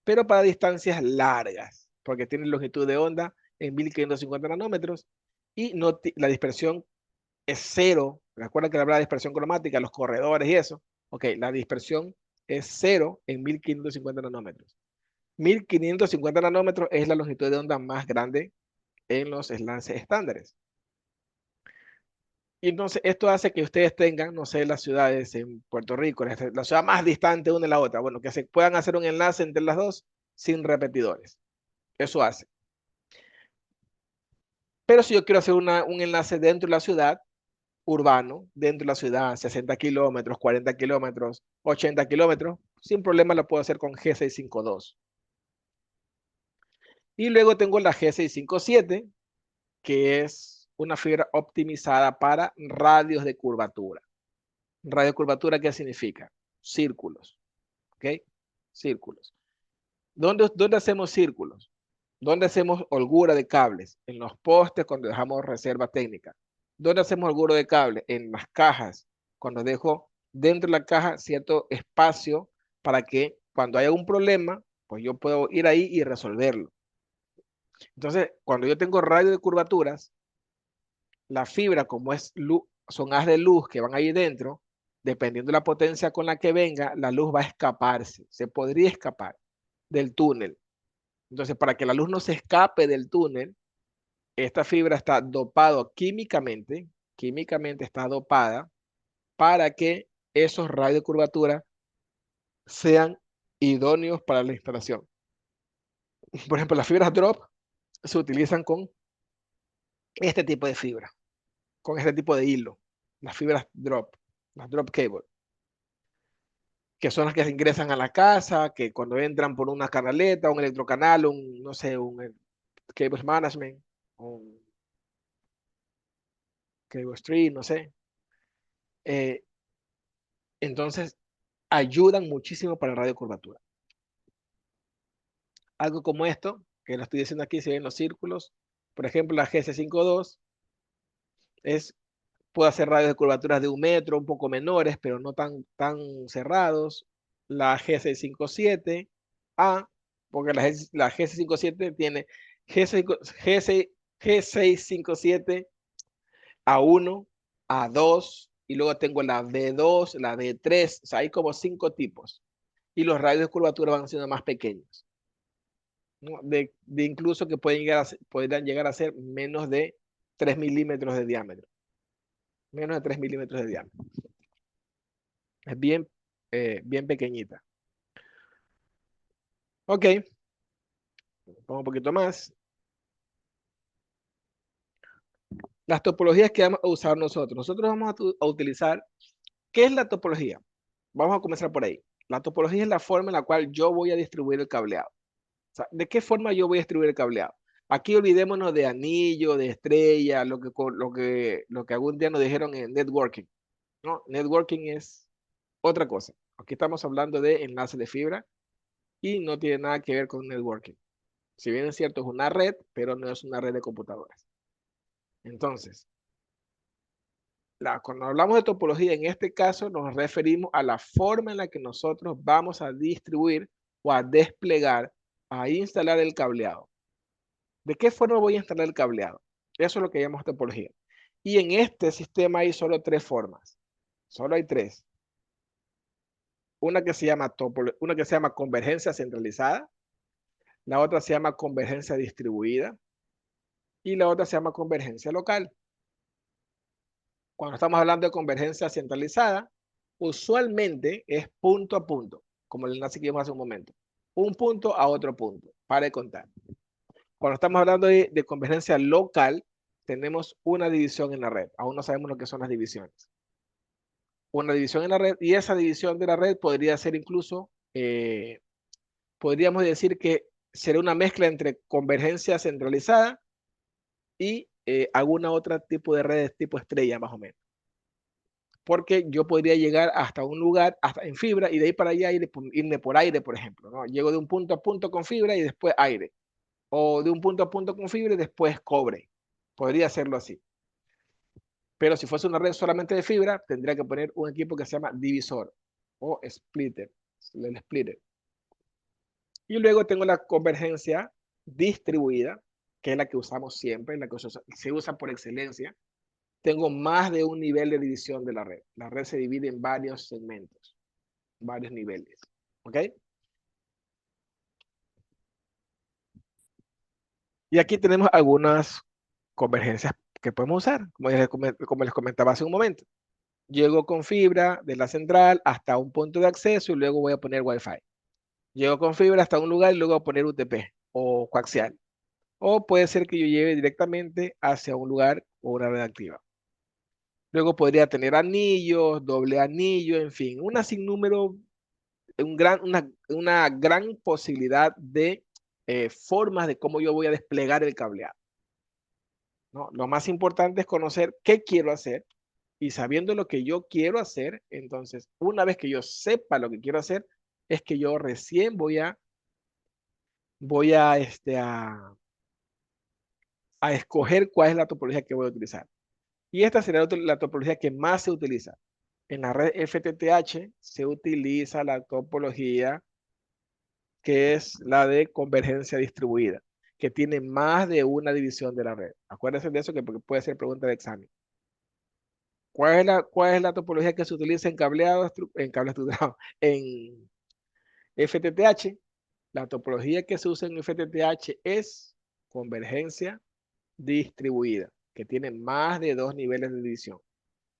pero para distancias largas, porque tiene longitud de onda en 1550 nanómetros y la dispersión es cero. Recuerda que hablaba de dispersión cromática, los corredores y eso. Ok, la dispersión es cero en 1550 nanómetros. 1550 nanómetros es la longitud de onda más grande en los enlaces estándares. Y entonces esto hace que ustedes tengan, no sé, las ciudades en Puerto Rico, la ciudad más distante una de la otra, bueno, que se puedan hacer un enlace entre las dos sin repetidores. Eso hace. Pero si yo quiero hacer un enlace dentro de la ciudad, urbano, dentro de la ciudad, 60 kilómetros, 40 kilómetros, 80 kilómetros, sin problema lo puedo hacer con G652. Y luego tengo la G657, que es una fibra optimizada para radios de curvatura. Radio de curvatura, ¿qué significa? Círculos. ¿Ok? Círculos. ¿Dónde hacemos círculos? ¿Dónde hacemos holgura de cables? En los postes cuando dejamos reserva técnica. ¿Dónde hacemos holgura de cable? En las cajas, cuando dejo dentro de la caja cierto espacio para que cuando haya un problema, pues yo puedo ir ahí y resolverlo. Entonces, cuando yo tengo radio de curvaturas, la fibra, como es luz, son haz de luz que van ahí dentro, dependiendo de la potencia con la que venga, la luz va a escaparse, se podría escapar del túnel. Entonces, para que la luz no se escape del túnel, esta fibra está dopado químicamente está dopada para que esos radios de curvatura sean idóneos para la instalación. Por ejemplo, las fibras drop se utilizan con este tipo de fibra, con este tipo de hilo, las fibras drop, las drop cable, que son las que se ingresan a la casa, que cuando entran por una canaleta, un electrocanal, no sé, un cable management, un cable stream, no sé. Entonces, ayudan muchísimo para la radiocurvatura. Algo como esto, que lo estoy diciendo aquí, se ven los círculos. Por ejemplo, la GS52 puede hacer radios de curvaturas de 1 metro, un poco menores, pero no tan cerrados. La G657A, porque la G657 tiene G657 A1, A2, y luego tengo la D2, la D3, o sea, hay como 5 tipos. Y los radios de curvatura van siendo más pequeños, ¿no? De incluso que podrían llegar a ser menos de 3 milímetros de diámetro. Menos de 3 milímetros de diámetro. Es bien pequeñita. Ok, pongo un poquito más. Las topologías que vamos a usar nosotros. Nosotros vamos a utilizar, ¿qué es la topología? Vamos a comenzar por ahí. La topología es la forma en la cual yo voy a distribuir el cableado. O sea, ¿de qué forma yo voy a distribuir el cableado? Aquí olvidémonos de anillo, de estrella, lo que algún día nos dijeron en networking. No, networking es otra cosa. Aquí estamos hablando de enlace de fibra y no tiene nada que ver con networking. Si bien es cierto, es una red, pero no es una red de computadoras. Entonces, cuando hablamos de topología, en este caso nos referimos a la forma en la que nosotros vamos a distribuir o a desplegar, a instalar el cableado. ¿De qué forma voy a instalar el cableado? Eso es lo que llamamos topología. Y en este sistema hay solo tres formas. Solo hay tres. Una que se llama convergencia centralizada, la otra se llama convergencia distribuida y la otra se llama convergencia local. Cuando estamos hablando de convergencia centralizada, usualmente es punto a punto, como el enlace que vimos hace un momento. Un punto a otro punto, para de contar. Cuando estamos hablando de convergencia local, tenemos una división en la red. Aún no sabemos lo que son las divisiones. Una división en la red, y esa división de la red podría ser incluso, podríamos decir que será una mezcla entre convergencia centralizada y alguna otra tipo de redes tipo estrella, más o menos. Porque yo podría llegar hasta un lugar, hasta en fibra, y de ahí para allá irme por aire, por ejemplo, ¿no? Llego de un punto a punto con fibra y después aire. O de un punto a punto con fibra y después cobre. Podría hacerlo así. Pero si fuese una red solamente de fibra, tendría que poner un equipo que se llama divisor o splitter, el splitter. Y luego tengo la convergencia distribuida, que es la que usamos siempre, la que se usa por excelencia. Tengo más de un nivel de división de la red. La red se divide en varios segmentos, varios niveles. ¿Ok? Y aquí tenemos algunas convergencias que podemos usar, como les comentaba hace un momento. Llego con fibra de la central hasta un punto de acceso y luego voy a poner Wi-Fi. Llego con fibra hasta un lugar y luego voy a poner UTP o coaxial. O puede ser que yo lleve directamente hacia un lugar o una red activa. Luego podría tener anillos, doble anillo, en fin, una sinnúmero, una gran posibilidad de formas de cómo yo voy a desplegar el cableado. ¿No? Lo más importante es conocer qué quiero hacer y sabiendo lo que yo quiero hacer, entonces una vez que yo sepa lo que quiero hacer, es que yo recién voy a escoger cuál es la topología que voy a utilizar. Y esta sería la topología que más se utiliza. En la red FTTH se utiliza la topología que es la de convergencia distribuida, que tiene más de una división de la red. Acuérdense de eso que puede ser pregunta de examen. ¿Cuál es la topología que se utiliza en cableado, en FTTH? La topología que se usa en FTTH es convergencia distribuida, que tiene más de dos niveles de división.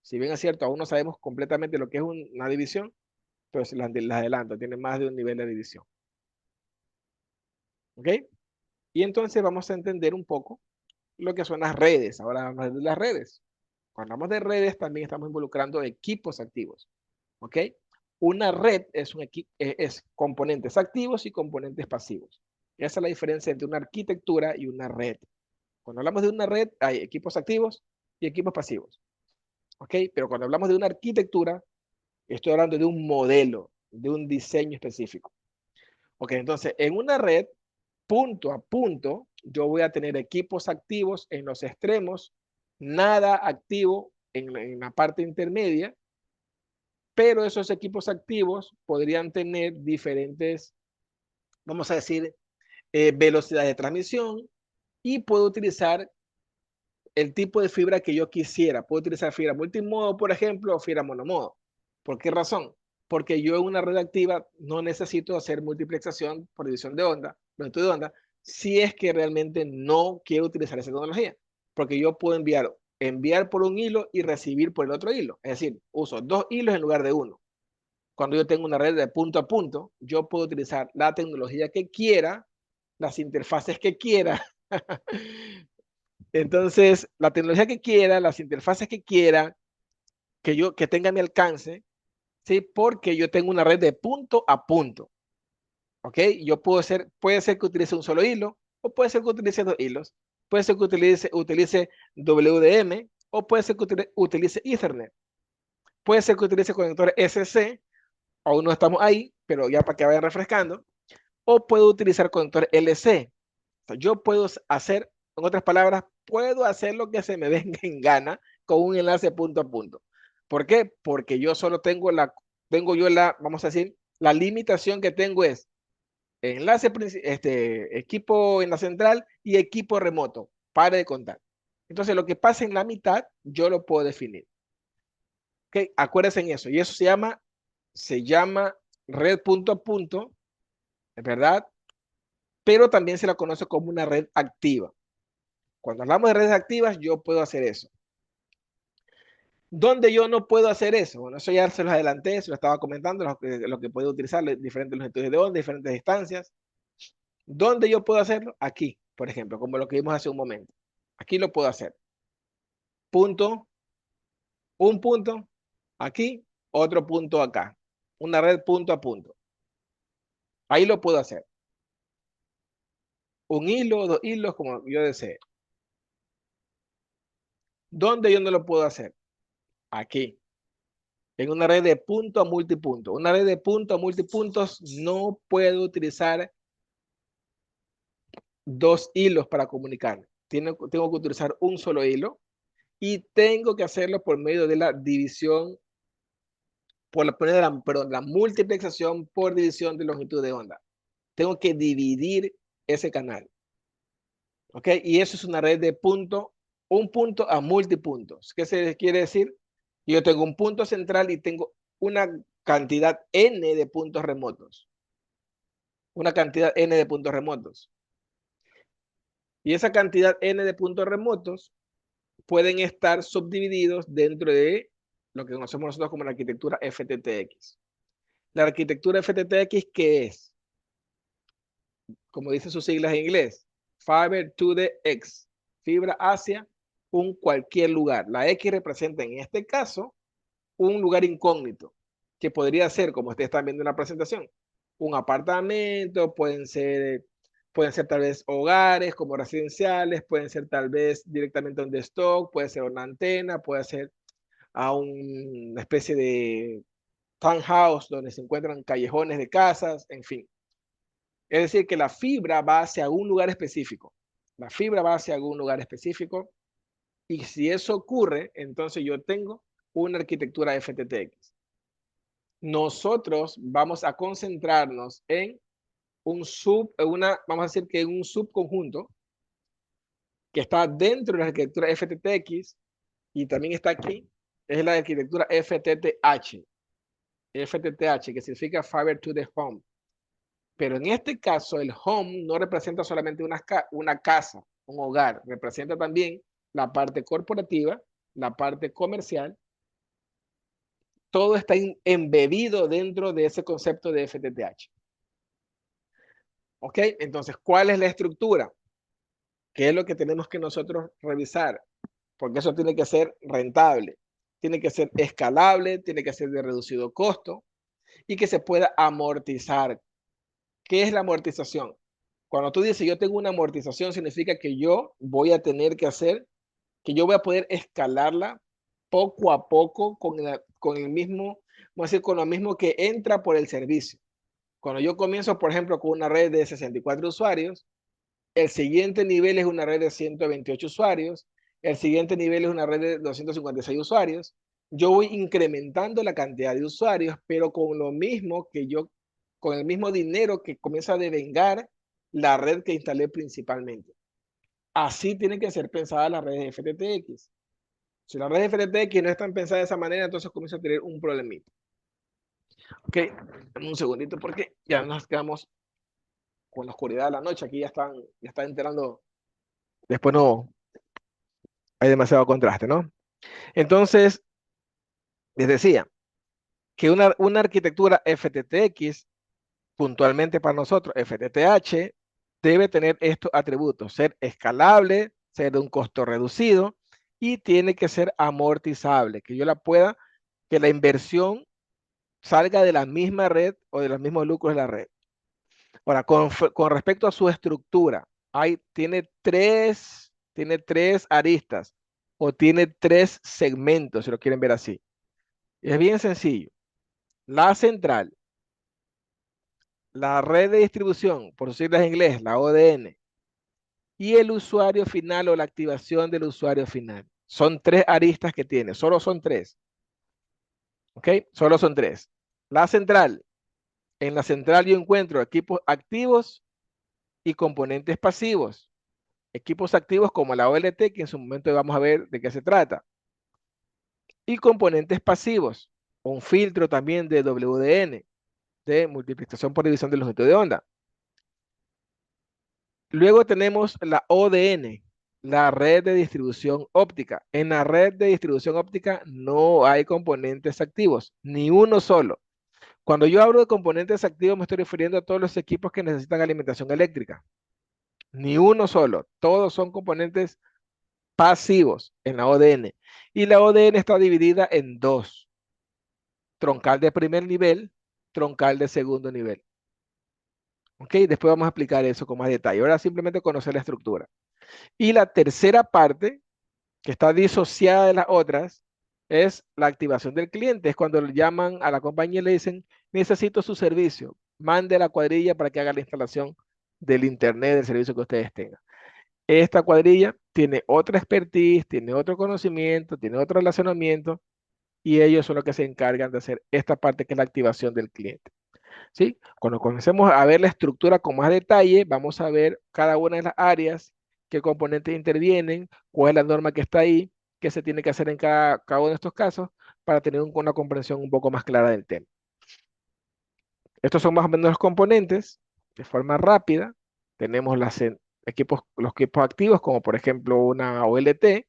Si bien es cierto, aún no sabemos completamente lo que es una división, pero se las adelanto, tiene más de un nivel de división. ¿Ok? Y entonces vamos a entender un poco lo que son las redes. Ahora vamos a ver las redes. Cuando hablamos de redes, también estamos involucrando equipos activos. ¿Ok? Una red es componentes activos y componentes pasivos. Esa es la diferencia entre una arquitectura y una red. Cuando hablamos de una red, hay equipos activos y equipos pasivos. ¿Ok? Pero cuando hablamos de una arquitectura, estoy hablando de un modelo, de un diseño específico. Ok, entonces en una red, punto a punto, yo voy a tener equipos activos en los extremos, nada activo en la parte intermedia, pero esos equipos activos podrían tener diferentes, vamos a decir, velocidades de transmisión y puedo utilizar el tipo de fibra que yo quisiera. Puedo utilizar fibra multimodo, por ejemplo, o fibra monomodo. ¿Por qué razón? Porque yo en una red activa no necesito hacer multiplexación por división de onda, longitud de onda, si es que realmente no quiero utilizar esa tecnología. Porque yo puedo enviar por un hilo y recibir por el otro hilo. Es decir, uso dos hilos en lugar de uno. Cuando yo tengo una red de punto a punto, yo puedo utilizar la tecnología que quiera, las interfaces que quiera, Entonces, la tecnología que quiera, las interfaces que quiera, que tenga a mi alcance, ¿sí? Porque yo tengo una red de punto a punto. ¿Ok? Yo puede ser que utilice un solo hilo, o puede ser que utilice dos hilos. Puede ser que utilice WDM, o puede ser que utilice Ethernet. Puede ser que utilice conectores SC, aún no estamos ahí, pero ya para que vayan refrescando. O puedo utilizar conectores LC. O sea, yo puedo hacer, en otras palabras, puedo hacer lo que se me venga en gana con un enlace punto a punto. ¿Por qué? Porque yo solo tengo vamos a decir, la limitación que tengo es enlace, equipo en la central y equipo remoto. Pare de contar. Entonces, lo que pasa en la mitad, yo lo puedo definir. ¿Ok? Acuérdense en eso. Y eso se llama red punto a punto, ¿verdad? Pero también se la conoce como una red activa. Cuando hablamos de redes activas, yo puedo hacer eso. ¿Dónde yo no puedo hacer eso? Bueno, eso ya se los adelanté, se lo estaba comentando, lo que puedo utilizar, diferentes longitudes de onda, diferentes distancias. ¿Dónde yo puedo hacerlo? Aquí, por ejemplo, como lo que vimos hace un momento. Aquí lo puedo hacer. Punto, un punto, aquí, otro punto acá. Una red punto a punto. Ahí lo puedo hacer. Un hilo, dos hilos, como yo desee. ¿Dónde yo no lo puedo hacer? Aquí. En una red de punto a multipunto. Una red de punto a multipuntos no puedo utilizar dos hilos para comunicar. Tengo que utilizar un solo hilo y tengo que hacerlo por medio de la división, la multiplexación por división de longitud de onda. Tengo que dividir ese canal. ¿Ok? Y eso es una red de un punto a multipuntos. ¿Qué se quiere decir? Yo tengo un punto central y tengo una cantidad n de puntos remotos. Una cantidad n de puntos remotos. Y esa cantidad n de puntos remotos pueden estar subdivididos dentro de lo que conocemos nosotros como la arquitectura FTTX. La arquitectura FTTX, ¿qué es? Como dice sus siglas en inglés, Fiber to the X, fibra hacia un cualquier lugar. La X representa en este caso un lugar incógnito, que podría ser, como ustedes están viendo en la presentación, un apartamento, pueden ser tal vez hogares como residenciales, pueden ser tal vez directamente un stock, puede ser una antena, puede ser a una especie de townhouse donde se encuentran callejones de casas, en fin. Es decir, que la fibra va hacia algún lugar específico. La fibra va hacia algún lugar específico y si eso ocurre, entonces yo tengo una arquitectura FTTX. Nosotros vamos a concentrarnos en vamos a decir que en un subconjunto que está dentro de la arquitectura FTTX y también está aquí, es la arquitectura FTTH. FTTH, que significa Fiber to the Home. Pero en este caso, el home no representa solamente una casa, un hogar, representa también la parte corporativa, la parte comercial. Todo está embebido dentro de ese concepto de FTTH. ¿Ok? Entonces, ¿cuál es la estructura? ¿Qué es lo que tenemos que nosotros revisar? Porque eso tiene que ser rentable, tiene que ser escalable, tiene que ser de reducido costo y que se pueda amortizar. ¿Qué es la amortización? Cuando tú dices yo tengo una amortización, significa que yo voy a tener que hacer, que yo voy a poder escalarla poco a poco con el mismo, vamos a decir, con lo mismo que entra por el servicio. Cuando yo comienzo, por ejemplo, con una red de 64 usuarios, el siguiente nivel es una red de 128 usuarios, el siguiente nivel es una red de 256 usuarios. Yo voy incrementando la cantidad de usuarios, pero con lo mismo con el mismo dinero que comienza a devengar la red que instalé principalmente. Así tienen que ser pensadas las redes FTTX. Si las redes FTTX no están pensadas de esa manera, entonces comienza a tener un problemita. Ok, un segundito porque ya nos quedamos con la oscuridad de la noche. Aquí ya están enterando. Después no hay demasiado contraste, ¿no? Entonces, les decía que una arquitectura FTTX, puntualmente para nosotros, FTTH, debe tener estos atributos: ser escalable, ser de un costo reducido y tiene que ser amortizable, que yo la pueda, que la inversión salga de la misma red o de los mismos lucros de la red. Ahora, con respecto a su estructura, tiene tres aristas o tiene tres segmentos, si lo quieren ver así. Es bien sencillo. La central, la red de distribución, por decirlo en inglés, la ODN, y el usuario final o la activación del usuario final. Son tres aristas que tiene, solo son tres. ¿Ok? Solo son tres. La central, en la central yo encuentro equipos activos y componentes pasivos. Equipos activos como la OLT, que en su momento vamos a ver de qué se trata. Y componentes pasivos, un filtro también de WDN, de multiplicación por división de longitud de onda. Luego tenemos la ODN, la red de distribución óptica. En la red de distribución óptica no hay componentes activos, ni uno solo. Cuando yo hablo de componentes activos me estoy refiriendo a todos los equipos que necesitan alimentación eléctrica. Ni uno solo, todos son componentes pasivos en la ODN. Y la ODN está dividida en dos: troncal de primer nivel, troncal de segundo nivel. ¿Ok? Después vamos a explicar eso con más detalle. Ahora simplemente conocer la estructura. Y la tercera parte, que está disociada de las otras, es la activación del cliente. Es cuando le llaman a la compañía y le dicen, necesito su servicio, mande la cuadrilla para que haga la instalación del internet, del servicio que ustedes tengan. Esta cuadrilla tiene otra expertise, tiene otro conocimiento, tiene otro relacionamiento, y ellos son los que se encargan de hacer esta parte que es la activación del cliente. ¿Sí? Cuando comencemos a ver la estructura con más detalle, vamos a ver cada una de las áreas, qué componentes intervienen, cuál es la norma que está ahí, qué se tiene que hacer en cada uno de estos casos para tener una comprensión un poco más clara del tema. Estos son más o menos los componentes de forma rápida. Tenemos los equipos activos, como por ejemplo una OLT,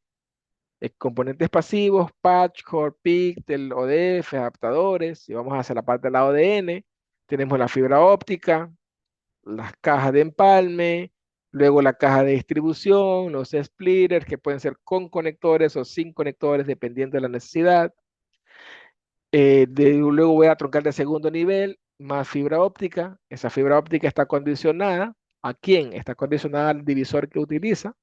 componentes pasivos, patch, core, pictel, ODF, adaptadores. Y vamos hacia la parte de la ODN. Tenemos la fibra óptica, las cajas de empalme, luego la caja de distribución, los splitters que pueden ser con conectores o sin conectores dependiendo de la necesidad. Luego voy a troncal de segundo nivel, más fibra óptica. Esa fibra óptica está condicionada. ¿A quién? Está condicionada al divisor que utiliza.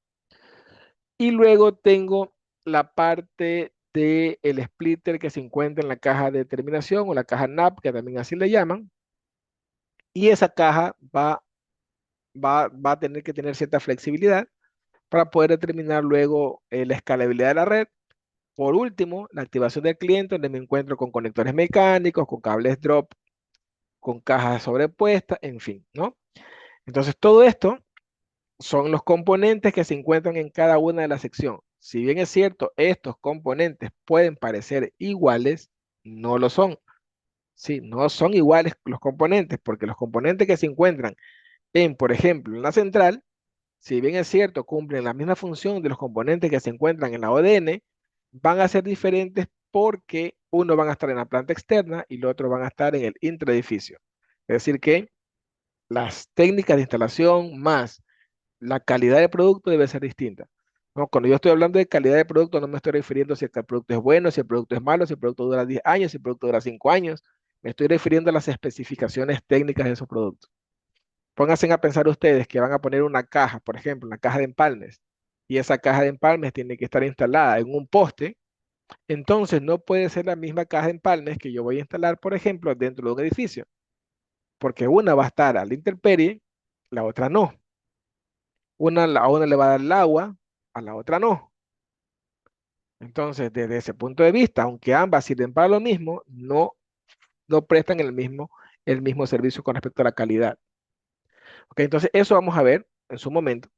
Y luego tengo la parte del splitter que se encuentra en la caja de terminación o la caja NAP, que también así le llaman. Y esa caja va a tener que tener cierta flexibilidad para poder determinar luego la escalabilidad de la red. Por último, la activación del cliente, donde me encuentro con conectores mecánicos, con cables drop, con cajas sobrepuestas, en fin, ¿no? Entonces, todo esto son los componentes que se encuentran en cada una de las secciones. Si bien es cierto, estos componentes pueden parecer iguales, no lo son. Sí, no son iguales los componentes, porque los componentes que se encuentran por ejemplo, en la central, si bien es cierto, cumplen la misma función de los componentes que se encuentran en la ODN, van a ser diferentes porque uno van a estar en la planta externa y los otros van a estar en el intraedificio. Es decir, que las técnicas de instalación más la calidad del producto debe ser distinta. ¿No? Cuando yo estoy hablando de calidad de producto, no me estoy refiriendo si el producto es bueno, si el producto es malo, si el producto dura 10 años, si el producto dura 5 años. Me estoy refiriendo a las especificaciones técnicas de esos productos. Pónganse a pensar ustedes que van a poner una caja, por ejemplo, una caja de empalmes, y esa caja de empalmes tiene que estar instalada en un poste. Entonces no puede ser la misma caja de empalmes que yo voy a instalar, por ejemplo, dentro de un edificio, porque una va a estar a la intemperie, la otra no. A una le va a dar el agua, a la otra no. Entonces, desde ese punto de vista, aunque ambas sirven para lo mismo, no prestan el mismo servicio con respecto a la calidad. Ok, entonces eso vamos a ver en su momento.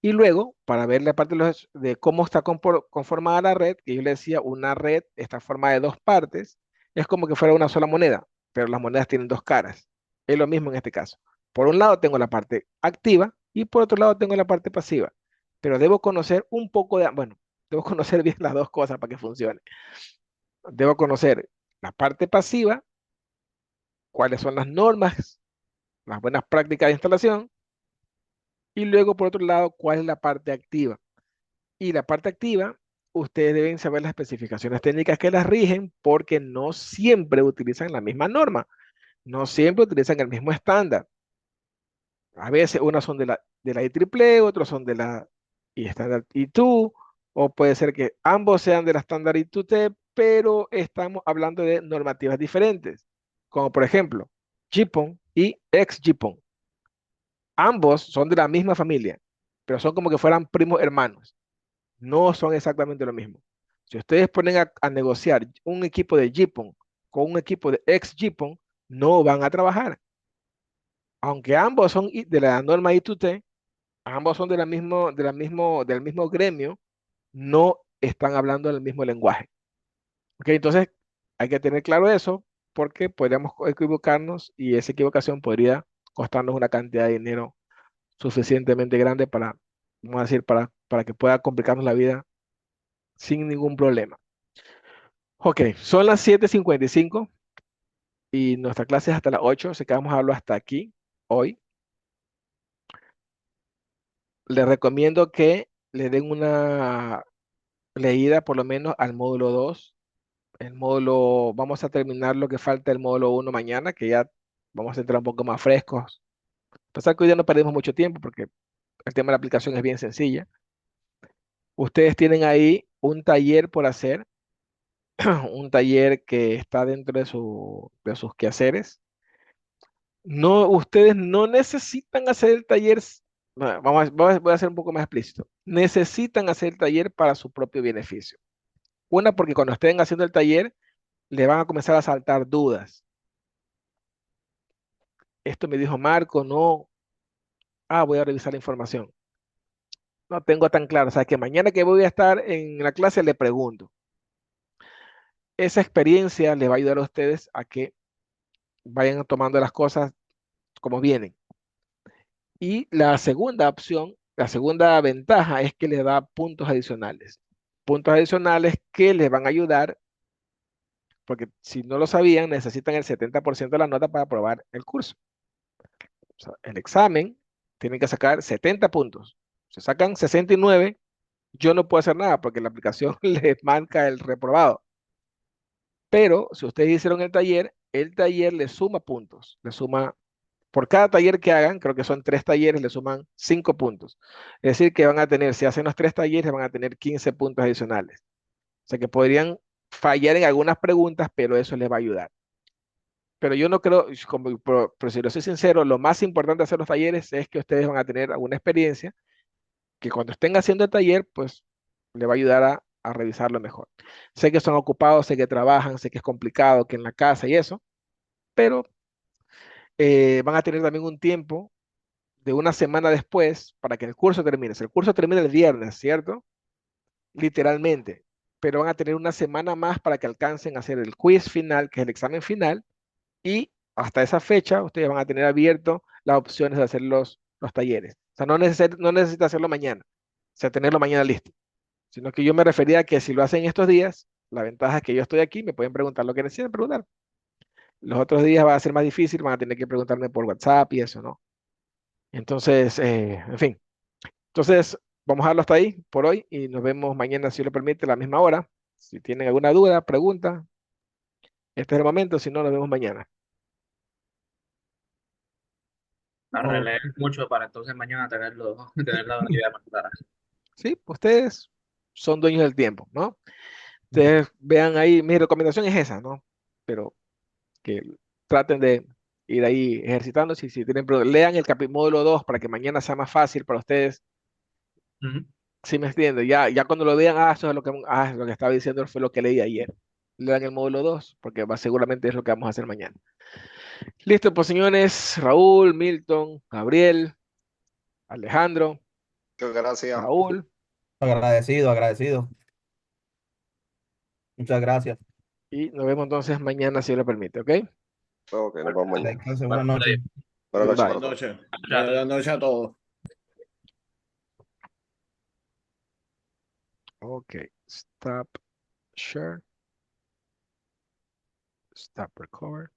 Y luego, para ver la parte de cómo está conformada la red, que yo le decía, una red está formada de dos partes, es como que fuera una sola moneda, pero las monedas tienen dos caras. Es lo mismo en este caso. Por un lado tengo la parte activa y por otro lado tengo la parte pasiva. Pero debo conocer un poco bueno, debo conocer bien las dos cosas para que funcione. Debo conocer la parte pasiva, cuáles son las normas, las buenas prácticas de instalación, Y luego, por otro lado, ¿cuál es la parte activa? Y la parte activa, ustedes deben saber las especificaciones técnicas que las rigen porque no siempre utilizan la misma norma, no siempre utilizan el mismo estándar. A veces unas son de la IEEE, otras son de la estándar I2, o puede ser que ambos sean de la estándar I2T, pero estamos hablando de normativas diferentes, como por ejemplo, GPON y ex-GPON. Ambos son de la misma familia, pero son como que fueran primos hermanos. No son exactamente lo mismo. Si ustedes ponen a negociar un equipo de GPON con un equipo de ex-GPON, no van a trabajar. Aunque ambos son de la norma I2T, ambos son del mismo gremio, no están hablando del mismo lenguaje. ¿Ok? Entonces, hay que tener claro eso porque podríamos equivocarnos y esa equivocación podría costarnos una cantidad de dinero suficientemente grande vamos a decir, para que pueda complicarnos la vida sin ningún problema. Ok, son las 7:55 y nuestra clase es hasta las 8, así que vamos a hablar hasta aquí hoy. Les recomiendo que le den una leída por lo menos al módulo 2. El módulo, vamos a terminar lo que falta del módulo 1 mañana, que ya vamos a entrar un poco más frescos. A pesar que hoy ya no perdimos mucho tiempo porque el tema de la aplicación es bien sencilla. Ustedes tienen ahí un taller por hacer, un taller que está dentro de sus quehaceres. No, ustedes no necesitan hacer el taller, voy a ser un poco más explícito. Necesitan hacer el taller para su propio beneficio. Una, porque cuando estén haciendo el taller, le van a comenzar a saltar dudas. Esto me dijo Marco, no. Voy a revisar la información. No tengo tan claro. O sea, que mañana que voy a estar en la clase le pregunto. Esa experiencia les va a ayudar a ustedes a que vayan tomando las cosas como vienen. Y la segunda opción, la segunda ventaja es que les da puntos adicionales. Puntos adicionales que les van a ayudar, porque si no lo sabían, necesitan el 70% de la nota para aprobar el curso. O sea, el examen tienen que sacar 70 puntos. Si sacan 69, yo no puedo hacer nada porque la aplicación les marca el reprobado. Pero si ustedes hicieron el taller les suma puntos, les suma por cada taller que hagan, creo que son 3 talleres, le suman 5 puntos. Es decir, que van a tener, si hacen los 3 talleres, van a tener 15 puntos adicionales. O sea que podrían fallar en algunas preguntas, pero eso les va a ayudar. Pero yo no creo, pero si lo soy sincero, lo más importante de hacer los talleres es que ustedes van a tener alguna experiencia que cuando estén haciendo el taller, pues le va a ayudar a revisarlo mejor. Sé que son ocupados, sé que trabajan, sé que es complicado, que en la casa y eso, pero van a tener también un tiempo de una semana después para que el curso termine. Si el curso termina el viernes, ¿cierto? Literalmente. Pero van a tener una semana más para que alcancen a hacer el quiz final, que es el examen final, y hasta esa fecha ustedes van a tener abierto las opciones de hacer los talleres. O sea, no necesita hacerlo mañana, o sea, tenerlo mañana listo. Sino que yo me refería a que si lo hacen estos días, la ventaja es que yo estoy aquí, me pueden preguntar lo que necesiten preguntar. Los otros días va a ser más difícil, van a tener que preguntarme por WhatsApp y eso, ¿no? Entonces, en fin. Entonces, vamos a dejarlo hasta ahí por hoy y nos vemos mañana, si lo permite, a la misma hora. Si tienen alguna duda, pregunta, este es el momento, si no, nos vemos mañana. A Oh, releer mucho para entonces mañana tener la idea más clara. Sí, ustedes son dueños del tiempo, ¿no? Ustedes vean ahí, mi recomendación es esa, ¿no? Pero que traten de ir ahí ejercitándose y si tienen problemas, lean el módulo 2 para que mañana sea más fácil para ustedes. Ujú. ¿Sí me entienden? Ya cuando lo vean, eso es lo que estaba diciendo fue lo que leí ayer. Lean el módulo 2 porque seguramente es lo que vamos a hacer mañana. Listo, pues señores, Raúl, Milton, Gabriel, Alejandro, Muchas gracias. Saúl, agradecido, agradecido. Muchas gracias. y nos vemos entonces mañana, si Dios lo permite, ¿ok? Ok, nos vemos mañana. Descansen, Bueno, buenas noches. Buenas noches Bye. para Buenas todos. noches. ya, Buenas noches a todos. Ok, stop share, stop record.